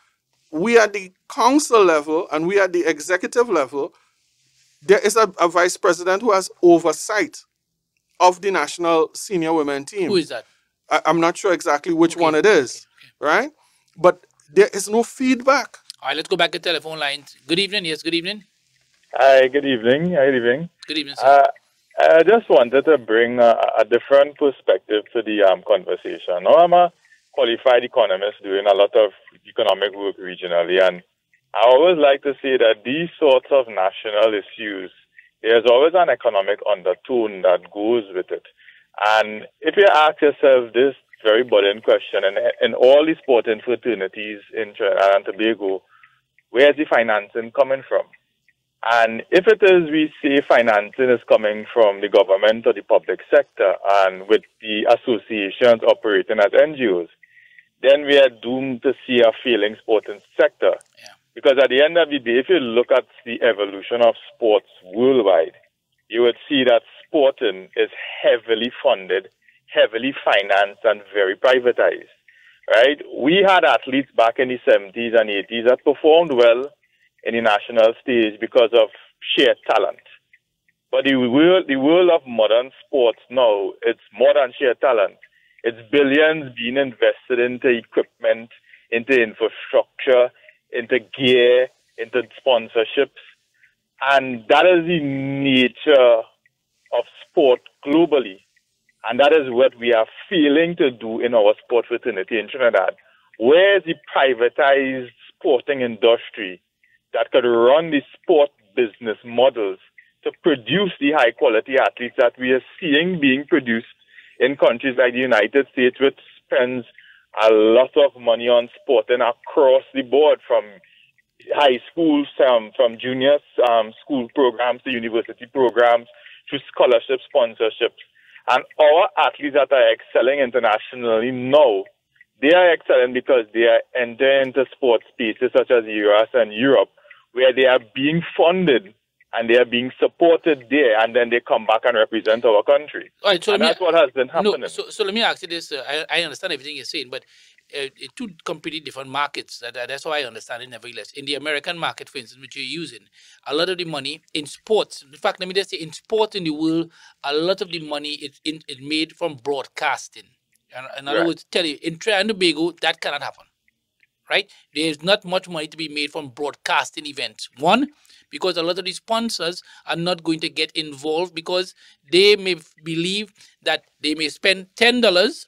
we at the council level and we at the executive level, there is a vice president who has oversight of the national senior women team. Who is that? I'm not sure exactly which one it is, right? But there is no feedback. All right, let's go back to telephone lines. Good evening. Yes, good evening. Hi, good evening. Good evening, sir. I just wanted to bring a different perspective to the conversation. Now, I'm a qualified economist doing a lot of economic work regionally, and I always like to say that these sorts of national issues, there's always an economic undertone that goes with it. And if you ask yourself this very burden question, and in all the sporting fraternities in Trinidad and Tobago, where's the financing coming from? And if it is, we say financing is coming from the government or the public sector, and with the associations operating as NGOs, then we are doomed to see a failing sporting sector. Yeah. Because at the end of the day, if you look at the evolution of sports worldwide, you would see that sporting is heavily funded, heavily financed, and very privatized, right? We had athletes back in the 70s and 80s that performed well in the national stage because of sheer talent. But the world of modern sports now, it's more than sheer talent. It's billions being invested into equipment, into infrastructure, into gear, into sponsorships. And that is the nature of sport globally. And that is what we are failing to do in our sport fraternity in Trinidad. Where is the privatized sporting industry that could run the sport business models to produce the high-quality athletes that we are seeing being produced in countries like the United States, which spends a lot of money on sporting across the board, from high schools, from junior school programs to university programs, to scholarship sponsorships. And our athletes that are excelling internationally now, they are excelling because they are entering into sports spaces such as the US and Europe, where they are being funded and they are being supported there, and then they come back and represent our country. All right, so and that's what has been happening. No, so let me ask you this. I understand everything you're saying, but two completely different markets. That's how I understand it, nevertheless. In the American market, for instance, which you're using, a lot of the money in sports, in fact, let me just say, in sports in the world, a lot of the money is made from broadcasting. And in other words, tell you, in Trinidad and Tobago, that cannot happen. Right? There is not much money to be made from broadcasting events. One, because a lot of the sponsors are not going to get involved because they may believe that they may spend $10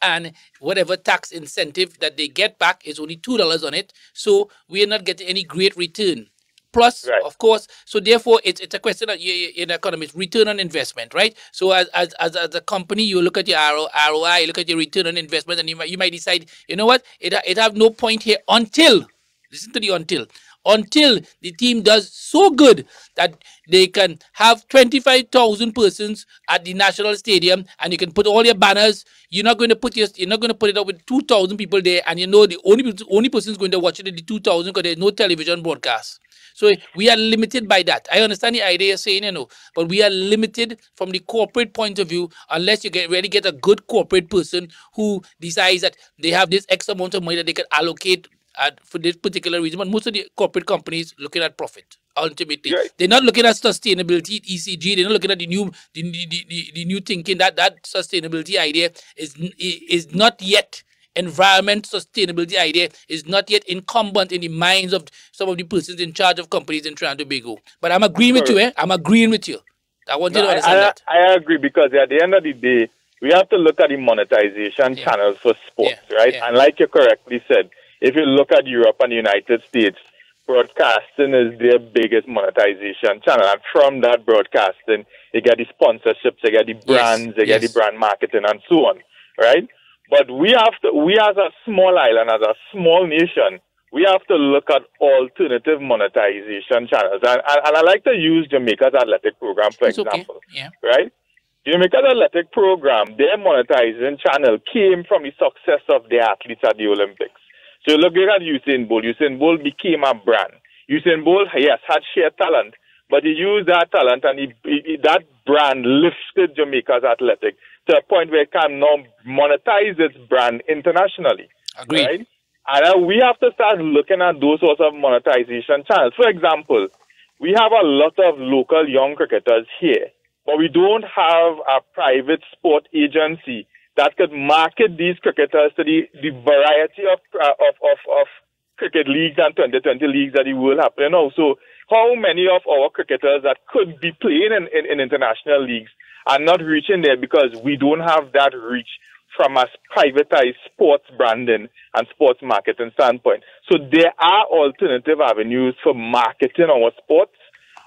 and whatever tax incentive that they get back is only $2 on it. So we are not getting any great return. Plus, of course, so therefore it's a question of in economics, return on investment, right? So as a company, you look at your ROI, you look at your return on investment, and you might decide, you know what, it have no point here until, listen to the until the team does so good that they can have 25,000 persons at the national stadium, and you can put all your banners. You're not going to put it up with 2,000 people there, and you know the only person who's going to watch it is the 2,000 because there's no television broadcast. So we are limited by that. I understand the idea you're saying, but we are limited from the corporate point of view unless you really get a good corporate person who decides that they have this X amount of money that they can allocate for this particular reason. But most of the corporate companies looking at profit ultimately. They're not looking at sustainability, ECG. They're not looking at the new thinking. That sustainability idea is not yet. Environment sustainability idea is not yet incumbent in the minds of some of the persons in charge of companies in Trinidad and Tobago. But I'm agreeing with you. I'm agreeing with you. I want you to understand that. I agree, because at the end of the day, we have to look at the monetization channels for sports, right? And like you correctly said, if you look at Europe and the United States, broadcasting is their biggest monetization channel. And from that broadcasting, they get the sponsorships, they get the brands, they get the brand marketing, and so on, right? But we as a small island, as a small nation, we have to look at alternative monetization channels. And I like to use Jamaica's athletic program, for example, right? Jamaica's athletic program, their monetization channel came from the success of their athletes at the Olympics. So look at Usain Bolt. Usain Bolt became a brand. Usain Bolt, yes, had sheer talent, but he used that talent, and that brand lifted Jamaica's athletic to a point where it can now monetize its brand internationally. Agreed. Right? And we have to start looking at those sorts of monetization channels. For example, we have a lot of local young cricketers here, but we don't have a private sport agency that could market these cricketers to the variety of cricket leagues and 2020 leagues that the world happen now. So how many of our cricketers that could be playing in international leagues are not reaching there because we don't have that reach from a privatized sports branding and sports marketing standpoint. So there are alternative avenues for marketing our sports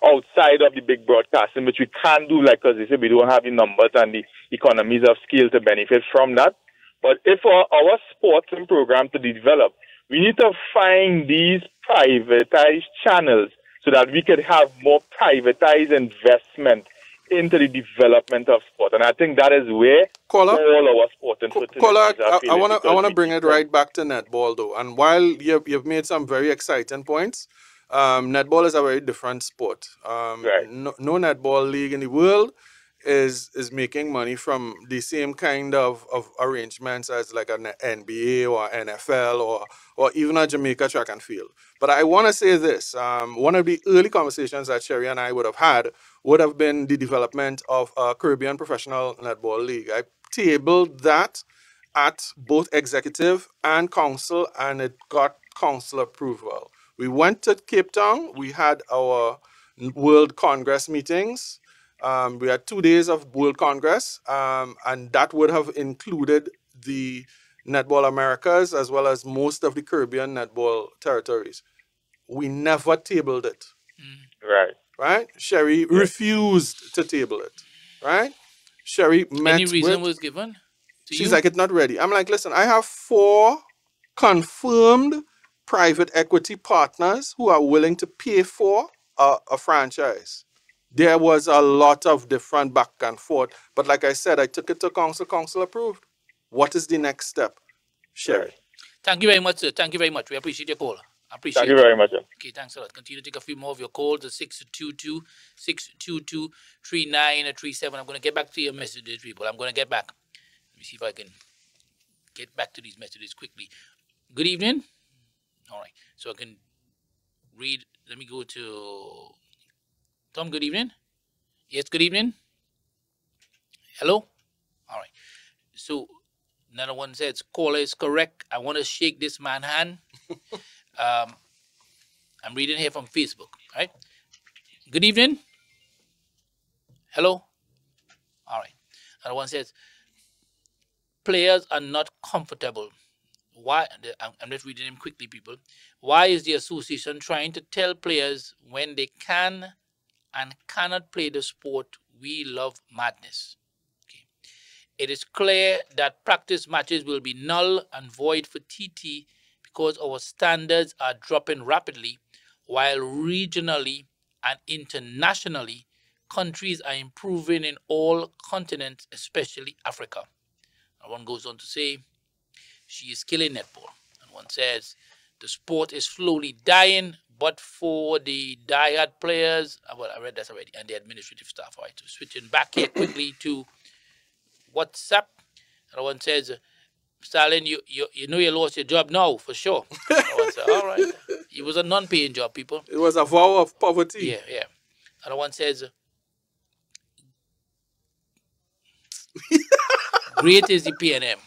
outside of the big broadcasting, which we can't do, like, because they say we don't have the numbers and the economies of scale to benefit from that. But if our sporting program to develop, we need to find these privatized channels so that we could have more privatized investment into the development of sport. And I think that is where all our sporting facilities are I want to bring it right back to netball, though. And while you've made some very exciting points, netball is a very different sport. Right. No netball league in the world is making money from the same kind of arrangements as like an NBA or NFL or even a Jamaica track and field. But I want to say this. One of the early conversations that Sherry and I would have had would have been the development of a Caribbean Professional Netball League. I tabled that at both executive and council, and it got council approval. We went to Cape Town. We had our World Congress meetings. We had 2 days of World Congress, and that would have included the Netball Americas as well as most of the Caribbean netball territories. We never tabled it. Right? Sherry refused to table it. Right? Sherry met Any reason was given? She's like, it's not ready. I'm like, listen, I have 4 confirmed private equity partners who are willing to pay for a franchise. There was a lot of different back and forth. But like I said, I took it to council. Council approved. What is the next step? Sherry. Thank you very much, sir. Thank you very much. We appreciate your call. Thank you very much, sir. Okay, thanks a lot. Continue to take a few more of your calls at 622-622-3937. I'm going to get back to your messages, people. I'm going to get back. Let me see if I can get back to these messages quickly. Good evening. All right. So I can read. Let me go to Tom. Good evening. Yes, good evening. Hello. All right. So another one says, caller is correct. I want to shake this man's hand. I'm reading here from Facebook. All right. Good evening. Hello. All right. Another one says, players are not comfortable. Why? I'm just reading them quickly, people. Why is the association trying to tell players when they can and cannot play the sport? We love madness. Okay. It is clear that practice matches will be null and void for TT because our standards are dropping rapidly, while regionally and internationally, countries are improving in all continents, especially Africa. And one goes on to say, she is killing netball. And one says, the sport is slowly dying, but for the diehard players, well, I read that already, and the administrative staff. All right, so switching back here quickly to WhatsApp. And one says, Stalin, you know you lost your job now, for sure. And one says, all right. It was a non-paying job, people. It was a vow of poverty. Yeah, yeah. And one says, great is the PNM.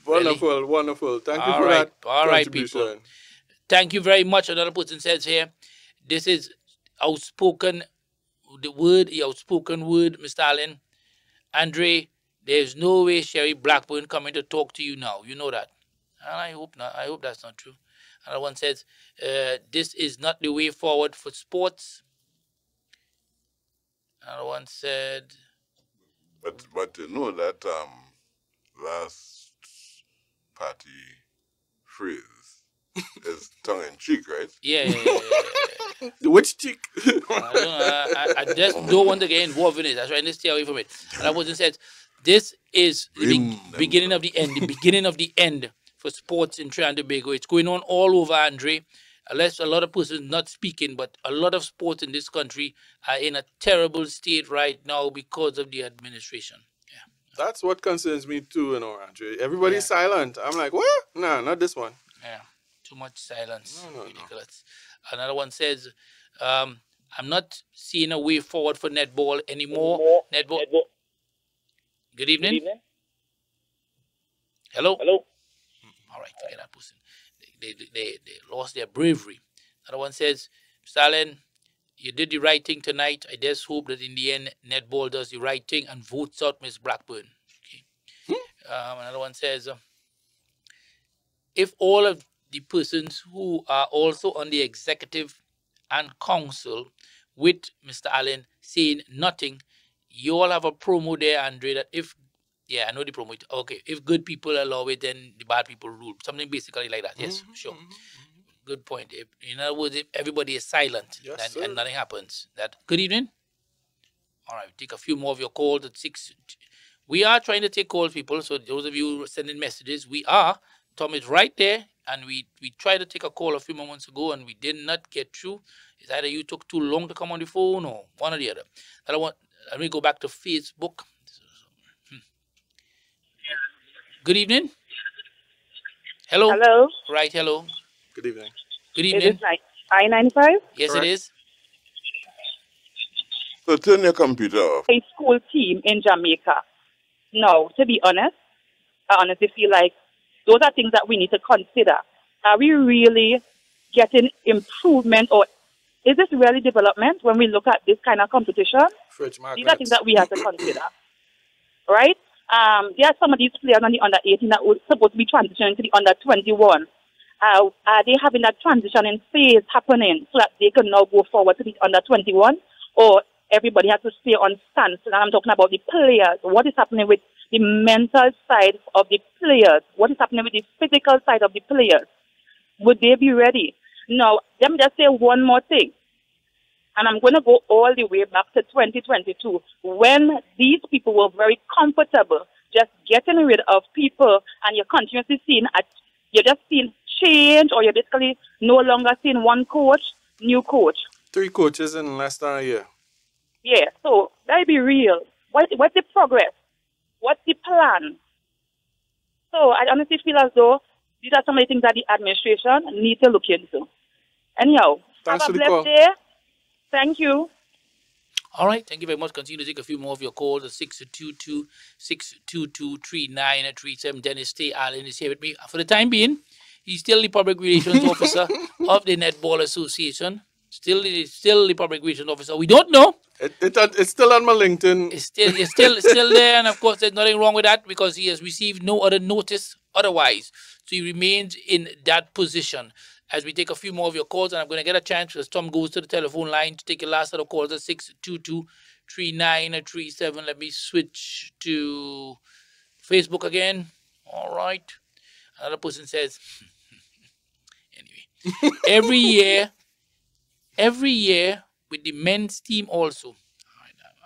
Wonderful, really? Wonderful. Thank you for that. All right, people. Thank you very much. Another person says here, this is outspoken, the outspoken word, Mr. Allen. Andre, there's no way Sherry Blackburn coming to talk to you now. You know that. And I hope not. I hope that's not true. Another one says, this is not the way forward for sports. Another one said... But you know that last party phrase is tongue-in-cheek, right? Yeah. Which cheek? I just don't want to get involved in it. I try to stay away from it. And I wasn't said, this is the beginning of the end. The beginning of the end for sports in Trinidad and Tobago. It's going on all over, Andre. Unless a lot of persons not speaking, but a lot of sports in this country are in a terrible state right now because of the administration. Yeah. That's what concerns me too, you know, Andre. Everybody's silent. I'm like, what? No, not this one. Yeah. Too much silence. No. Ridiculous. Another one says, I'm not seeing a way forward for netball anymore. Netball. Good evening. Hello. All right, forget that person. They lost their bravery. Another one says, Stalin, you did the right thing tonight. I just hope that in the end, netball does the right thing and votes out Miss Blackburn. Okay. Another one says, if all of the persons who are also on the executive and council with Mr. Allen saying nothing, you all have a promo there, Andre, that if, yeah, I know the promo. Okay, if good people allow it, then the bad people rule. Something basically like that. Yes, sure. Good point. If, in other words, if everybody is silent and nothing happens, that. Good evening. All right, take a few more of your calls at 6. We are trying to take calls, people. So those of you sending messages, we are. Tom is right there, and we tried to take a call a few moments ago, and we did not get through. It's either you took too long to come on the phone, or one or the other. Let me go back to Facebook. Good evening. Hello. Hello. Right. Hello. Good evening. Good evening. Is it like I-95? Yes, Correct. It is. So turn your computer off. A school team in Jamaica. No, to be honest, I honestly feel like those are things that we need to consider. Are we really getting improvement, or is this really development when we look at this kind of competition? These are things that we have to consider, right? There are some of these players on the under 18 that were supposed to be transitioning to the under 21. Are they having that transitioning phase happening so that they can now go forward to the under 21? Or everybody has to stay on standstill? And I'm talking about the players. What is happening with the mental side of the players? What is happening with the physical side of the players? Would they be ready? Now, let me just say one more thing. And I'm going to go all the way back to 2022, when these people were very comfortable just getting rid of people, and you're continuously seeing, you're just seeing change, or you're basically no longer seeing one coach, new coach. 3 coaches in less than a year. Yeah, so let's be real. What's the progress? What's the plan? So I honestly feel as though these are some of the things that the administration need to look into. Anyhow, thanks have a for the call. blessed day. Thank you. All right. Thank you very much. Continue to take a few more of your calls at 622-622-3937. Dennis Allen is here with me. For the time being, he's still the public relations officer of the Netball Association. Still the public relations officer. We don't know. It's still on my LinkedIn. It's still there, and of course, there's nothing wrong with that because he has received no other notice otherwise. So he remains in that position. As we take a few more of your calls, and I'm going to get a chance as Tom goes to the telephone line to take your last set of calls at 622-3937. Let me switch to Facebook again. All right. Another person says, anyway, every year with the men's team also.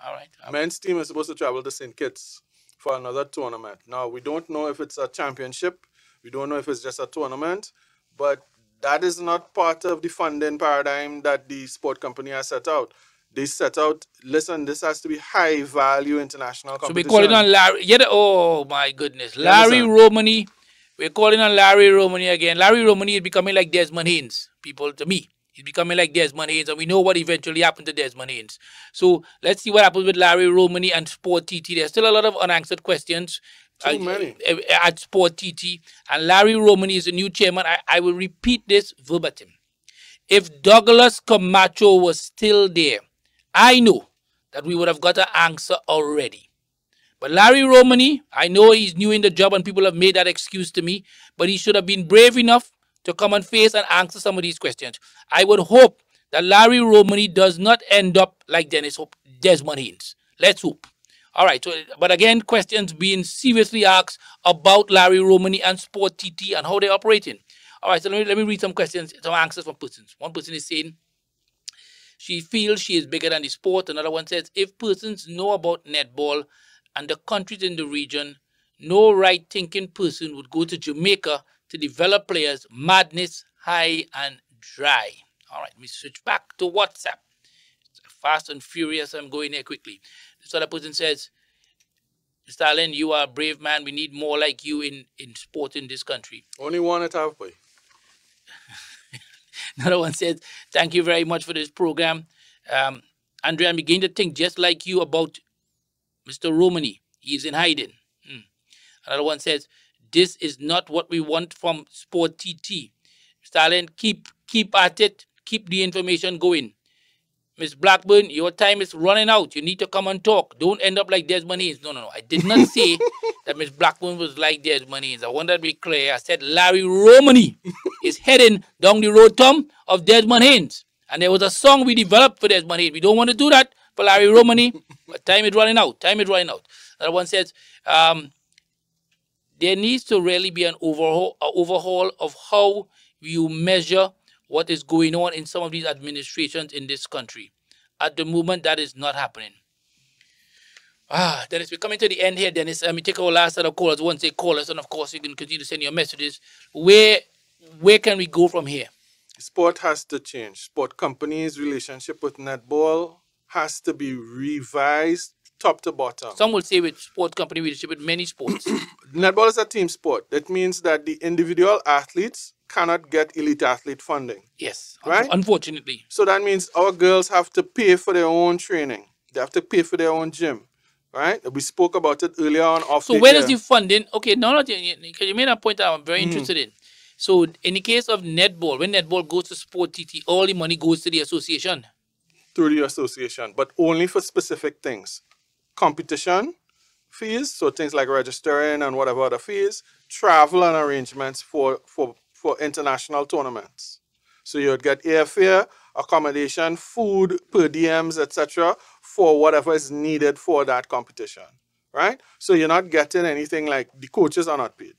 All right. Men's team is supposed to travel to St. Kitts for another tournament. Now, we don't know if it's a championship. We don't know if it's just a tournament, but that is not part of the funding paradigm that the sport company has set out. They set out, listen, this has to be high-value international competition. So we're calling on Larry. Oh, my goodness. Larry Romani. We're calling on Larry Romani again. Larry Romani is becoming like Desmond Haynes, people, to me. He's becoming like Desmond Haynes, and we know what eventually happened to Desmond Haynes. So let's see what happens with Larry Romani and Sport TT. There's still a lot of unanswered questions. Too many. At Sport TT. And Larry Romani is the new chairman. I will repeat this verbatim. If Douglas Camacho was still there, I know that we would have got an answer already. But Larry Romani, I know he's new in the job and people have made that excuse to me, but he should have been brave enough to come and face and answer some of these questions. I would hope that Larry Romani does not end up like Desmond Haynes. Let's hope. All right, so, but again, questions being seriously asked about Larry Romani and Sport TT and how they're operating. All right, so let me read some questions, some answers from persons. One person is saying, she feels she is bigger than the sport. Another one says, if persons know about netball and the countries in the region, no right-thinking person would go to Jamaica to develop players. Madness, high and dry. All right, let me switch back to WhatsApp. Fast and furious, I'm going here quickly. This other person says, Mr. Allen, you are a brave man. We need more like you in sport in this country. Only one at halfway. Another one says, thank you very much for this program. Andre, I'm beginning to think just like you about Mr. Romani. He is in hiding. Another one says, this is not what we want from Sport TT. Mr. Allen, keep at it. Keep the information going. Miss Blackburn, your time is running out. You need to come and talk. Don't end up like Desmond Haynes. No. I did not say that Miss Blackburn was like Desmond Haynes. I wanted to be clear. I said Larry Romani is heading down the road, Tom, of Desmond Haynes. And there was a song we developed for Desmond Haynes. We don't want to do that for Larry Romani. But time is running out. Another one says, there needs to really be an overhaul of how you measure what is going on in some of these administrations in this country. At the moment, that is not happening. Dennis, we're coming to the end here, Dennis. Let me take our last set of callers. Once they call us, and of course, you can continue to send your messages. Where can we go from here? Sport has to change. Sport companies' relationship with netball has to be revised top to bottom. Some will say with sport company relationship with many sports. Netball is a team sport. That means that the individual athletes cannot get elite athlete funding. Yes, right? Unfortunately. So that means our girls have to pay for their own training. They have to pay for their own gym, right? We spoke about it earlier on. So where does the funding? Okay, now you made a point that I'm very interested in. So in the case of netball, when netball goes to Sport TT, all the money goes to the association. Through the association, but only for specific things. Competition fees, so things like registering and whatever other fees, travel and arrangements for international tournaments. So you would get airfare, accommodation, food, per diems, etc. for whatever is needed for that competition, right? So you're not getting anything like the coaches are not paid.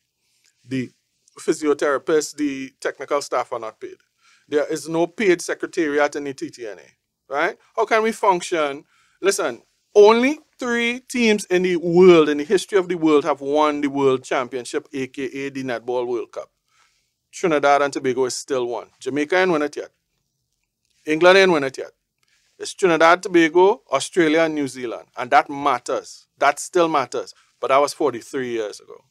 The physiotherapists, the technical staff are not paid. There is no paid secretariat in the TTNA, right? How can we function? Listen, only 3 teams in the world, in the history of the world, have won the World Championship, a.k.a. the Netball World Cup. Trinidad and Tobago is still one. Jamaica ain't win it yet. England ain't win it yet. It's Trinidad, Tobago, Australia, and New Zealand. And that matters. That still matters. But that was 43 years ago.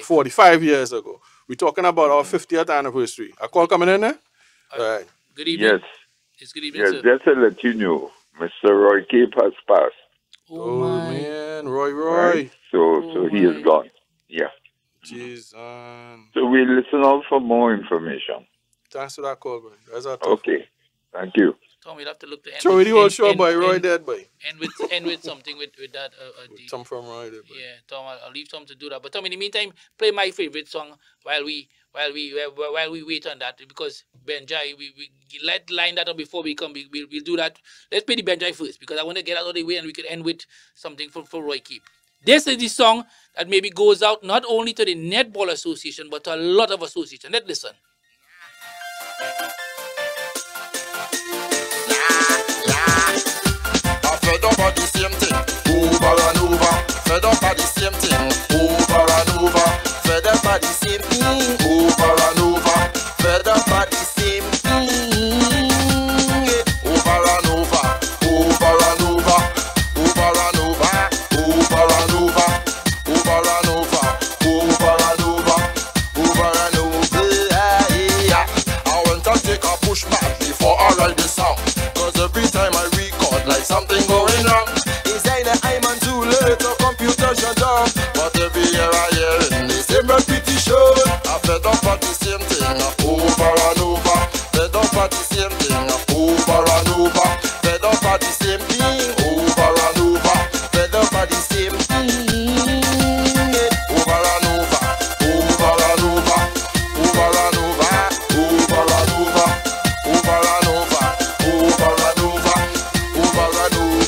45 years ago. We're talking about our 50th anniversary. A call coming in there? Right. Good evening. Yes. It's good evening, yes, sir. just to let you know, Mr. Roy Cape has passed. Oh man, Roy. Right? So he is gone. Yeah. Jeez. So we listen out for more information. Thanks for that call, boy. Okay. Thank you. Tom, we'll have to look to end. So the whole show, boy. Roy dead, boy. End with something with that. Tom from Roy dead, boy. Yeah, Tom, I'll leave Tom to do that. But Tom, in the meantime, play my favorite song while we wait on that, because Benjai, we let line that up before we come. We'll do that. Let's play the Benjai first, because I want to get out of the way and we can end with something for Roy Keep. This is the song that maybe goes out not only to the Netball Association, but to a lot of associations. Let's listen. Fed up of the same thing, over and over. Fed up of the same thing, over and over. Fed up of the same thing, over and over. Fed up of the same thing, over and over, over and over, over and over, over and over, over and over, over and over, over and over. Yeah. I want to take a push back before I write the song, 'cause every time I record, like something going wrong. It's either I'm on too late or computer shut down. But every year I hear in the same repetition. I fed up of the same thing, over and over. Fed up of the same thing, over and over. Fed up of the same thing, over and over. Fed up of the same thing, over and over, over and over, over and over, over and over, over and over, over and over, over and over.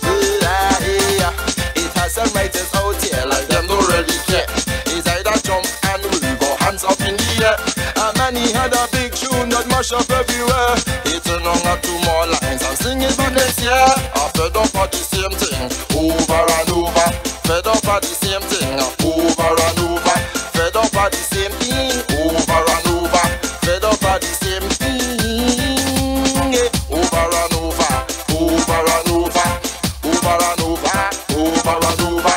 It has some writers out here like them don't really care. It's either jump and move or hands up in the air. And many had a big tune that mash up everywhere. It's no longer 2 more lines, I'm singing for next year. I fed up of the same thing, over and over. Fed up of the same thing, over and over. Fed up of the same thing, over and over. Fed up of the same thing, over and over, over and over, over and over, over and over,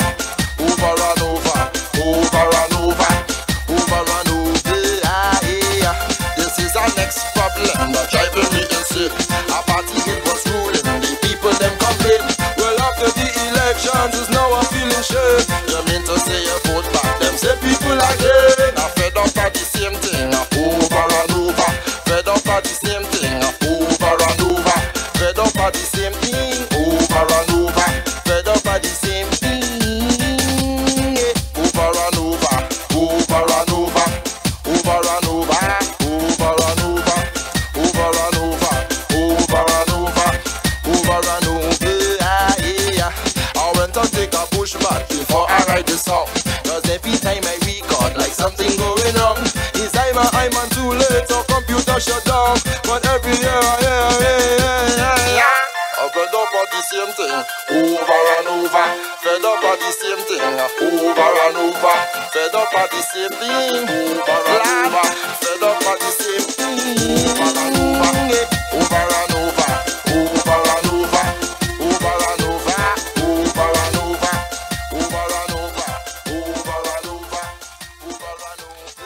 over and over, over and over, over and over. This is our next problem that's driving me insane. A party it was ruling, the people them complain. Well, after the elections, is now I'm feeling shame. You mean to say you vote back, them say people again. I fed up of the same thing, over and over. Fed up of the same thing, over and over. Fed up of the same thing, fed up of the same thing. Over and over, fed up of the same thing. Over and over, over and over, over and over, over and over, over and over, over and over, over and over, over and over.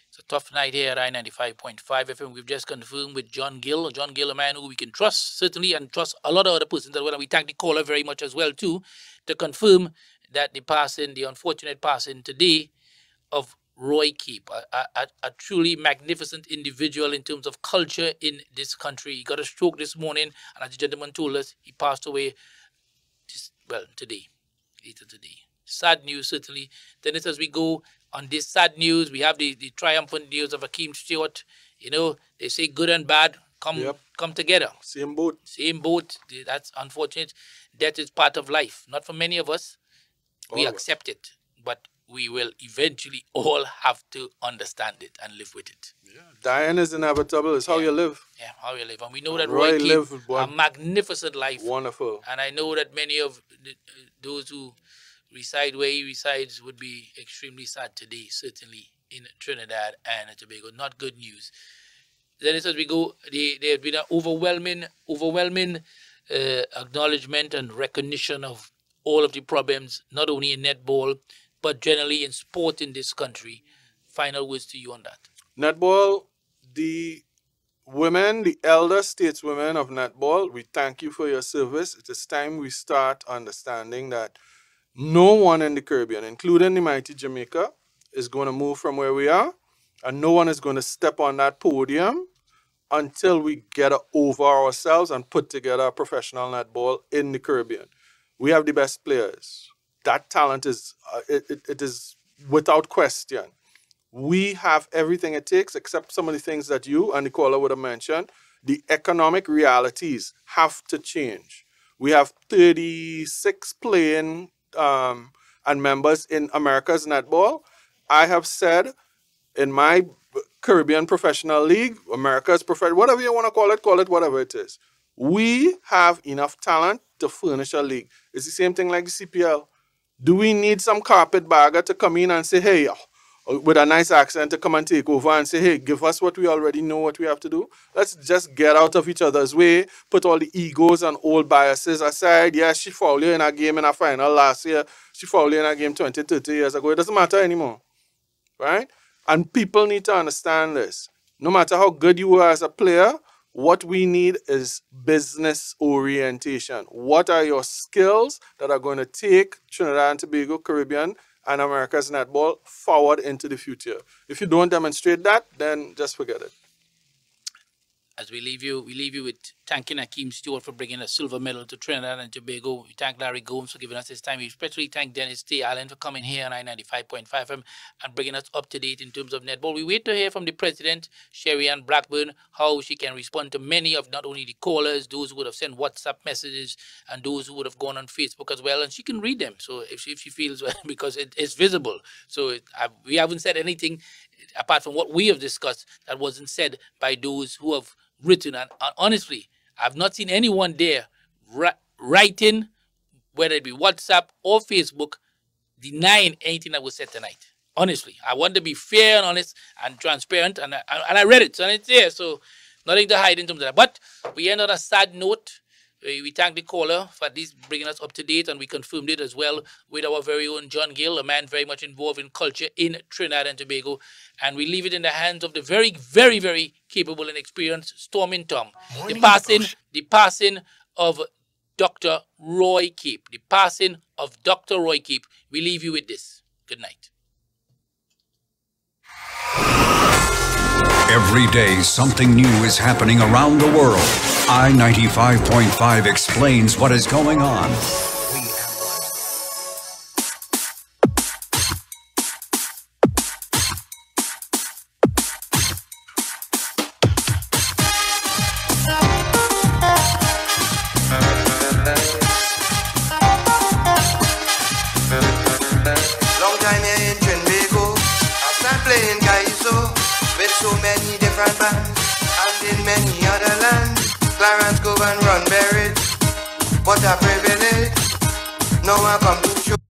It's a tough night here at I-95.5 FM. We've just confirmed with John Gill. John Gill, a man who we can trust, certainly, and trust a lot of other persons as well. And we thank the caller very much as well, too, to confirm that the unfortunate passing today of Roy Keep, a truly magnificent individual in terms of culture in this country. He got a stroke this morning, and as the gentleman told us, he passed away today, later today. Sad news, certainly. Dennis, as we go on this sad news, we have the triumphant news of Akeem Stewart. You know, they say good and bad come together. Same boat. Same boat. That's unfortunate. Death is part of life. Not for many of us. We accept it, but we will eventually all have to understand it and live with it. Yeah. Dying is inevitable. It's how you live. Yeah, how you live. And we know that Roy lived a magnificent life. Wonderful. And I know that many of those who reside where he resides would be extremely sad today, certainly in Trinidad and Tobago. Not good news. Then as we go, there has been an overwhelming acknowledgement and recognition of all of the problems, not only in netball, but generally in sport in this country. Final words to you on that. Netball, the women, the elder stateswomen of netball, we thank you for your service. It is time we start understanding that no one in the Caribbean, including the mighty Jamaica, is going to move from where we are, and no one is going to step on that podium until we get over ourselves and put together a professional netball in the Caribbean. We have the best players. That talent is, it is without question. We have everything it takes, except some of the things that you and the caller would have mentioned. The economic realities have to change. We have 36 playing and members in America's netball. I have said in my Caribbean Professional League, America's Professional, whatever you want to call it whatever it is. We have enough talent to furnish a league. It's the same thing like the CPL. Do we need some carpetbagger to come in and say, hey, with a nice accent to come and take over and say, hey, give us what we already know what we have to do? Let's just get out of each other's way, put all the egos and old biases aside. Yes, she fouled you in a game in a final last year. She fouled you in a game 20, 30 years ago. It doesn't matter anymore, right? And people need to understand this. No matter how good you are as a player, what we need is business orientation. What are your skills that are going to take Trinidad and Tobago, Caribbean, and America's netball forward into the future? If you don't demonstrate that, then just forget it. As we leave you with thanking Akeem Stewart for bringing a silver medal to Trinidad and Tobago. We thank Larry Gomes for giving us his time. We especially thank Dennis Allen for coming here on I-95.5 FM and bringing us up to date in terms of netball. We wait to hear from the President, Sherry Ann Blackburn, how she can respond to many of not only the callers, those who would have sent WhatsApp messages, and those who would have gone on Facebook as well. And she can read them. So if she feels well, because it is visible. So we haven't said anything apart from what we have discussed that wasn't said by those who have written. And honestly, I've not seen anyone there writing, whether it be WhatsApp or Facebook, denying anything that was said tonight. Honestly, I want to be fair and honest and transparent, and I read it, so it's there, so nothing to hide in terms of that. But we end on a sad note. We thank the caller for at least bringing us up to date, and we confirmed it as well with our very own John Gill, a man very much involved in culture in Trinidad and Tobago. And we leave it in the hands of the very, very, very capable and experienced Storming Tom. The passing of Dr. Roy Keep. The passing of Dr. Roy Keep. We leave you with this. Good night. Every day, something new is happening around the world. I-95.5 explains what is going on. Long time here in Trinbago, I've started playing Kaiso with so many different bands and in many other lands. Clarence go and run buried. What a privilege. Now I come to show.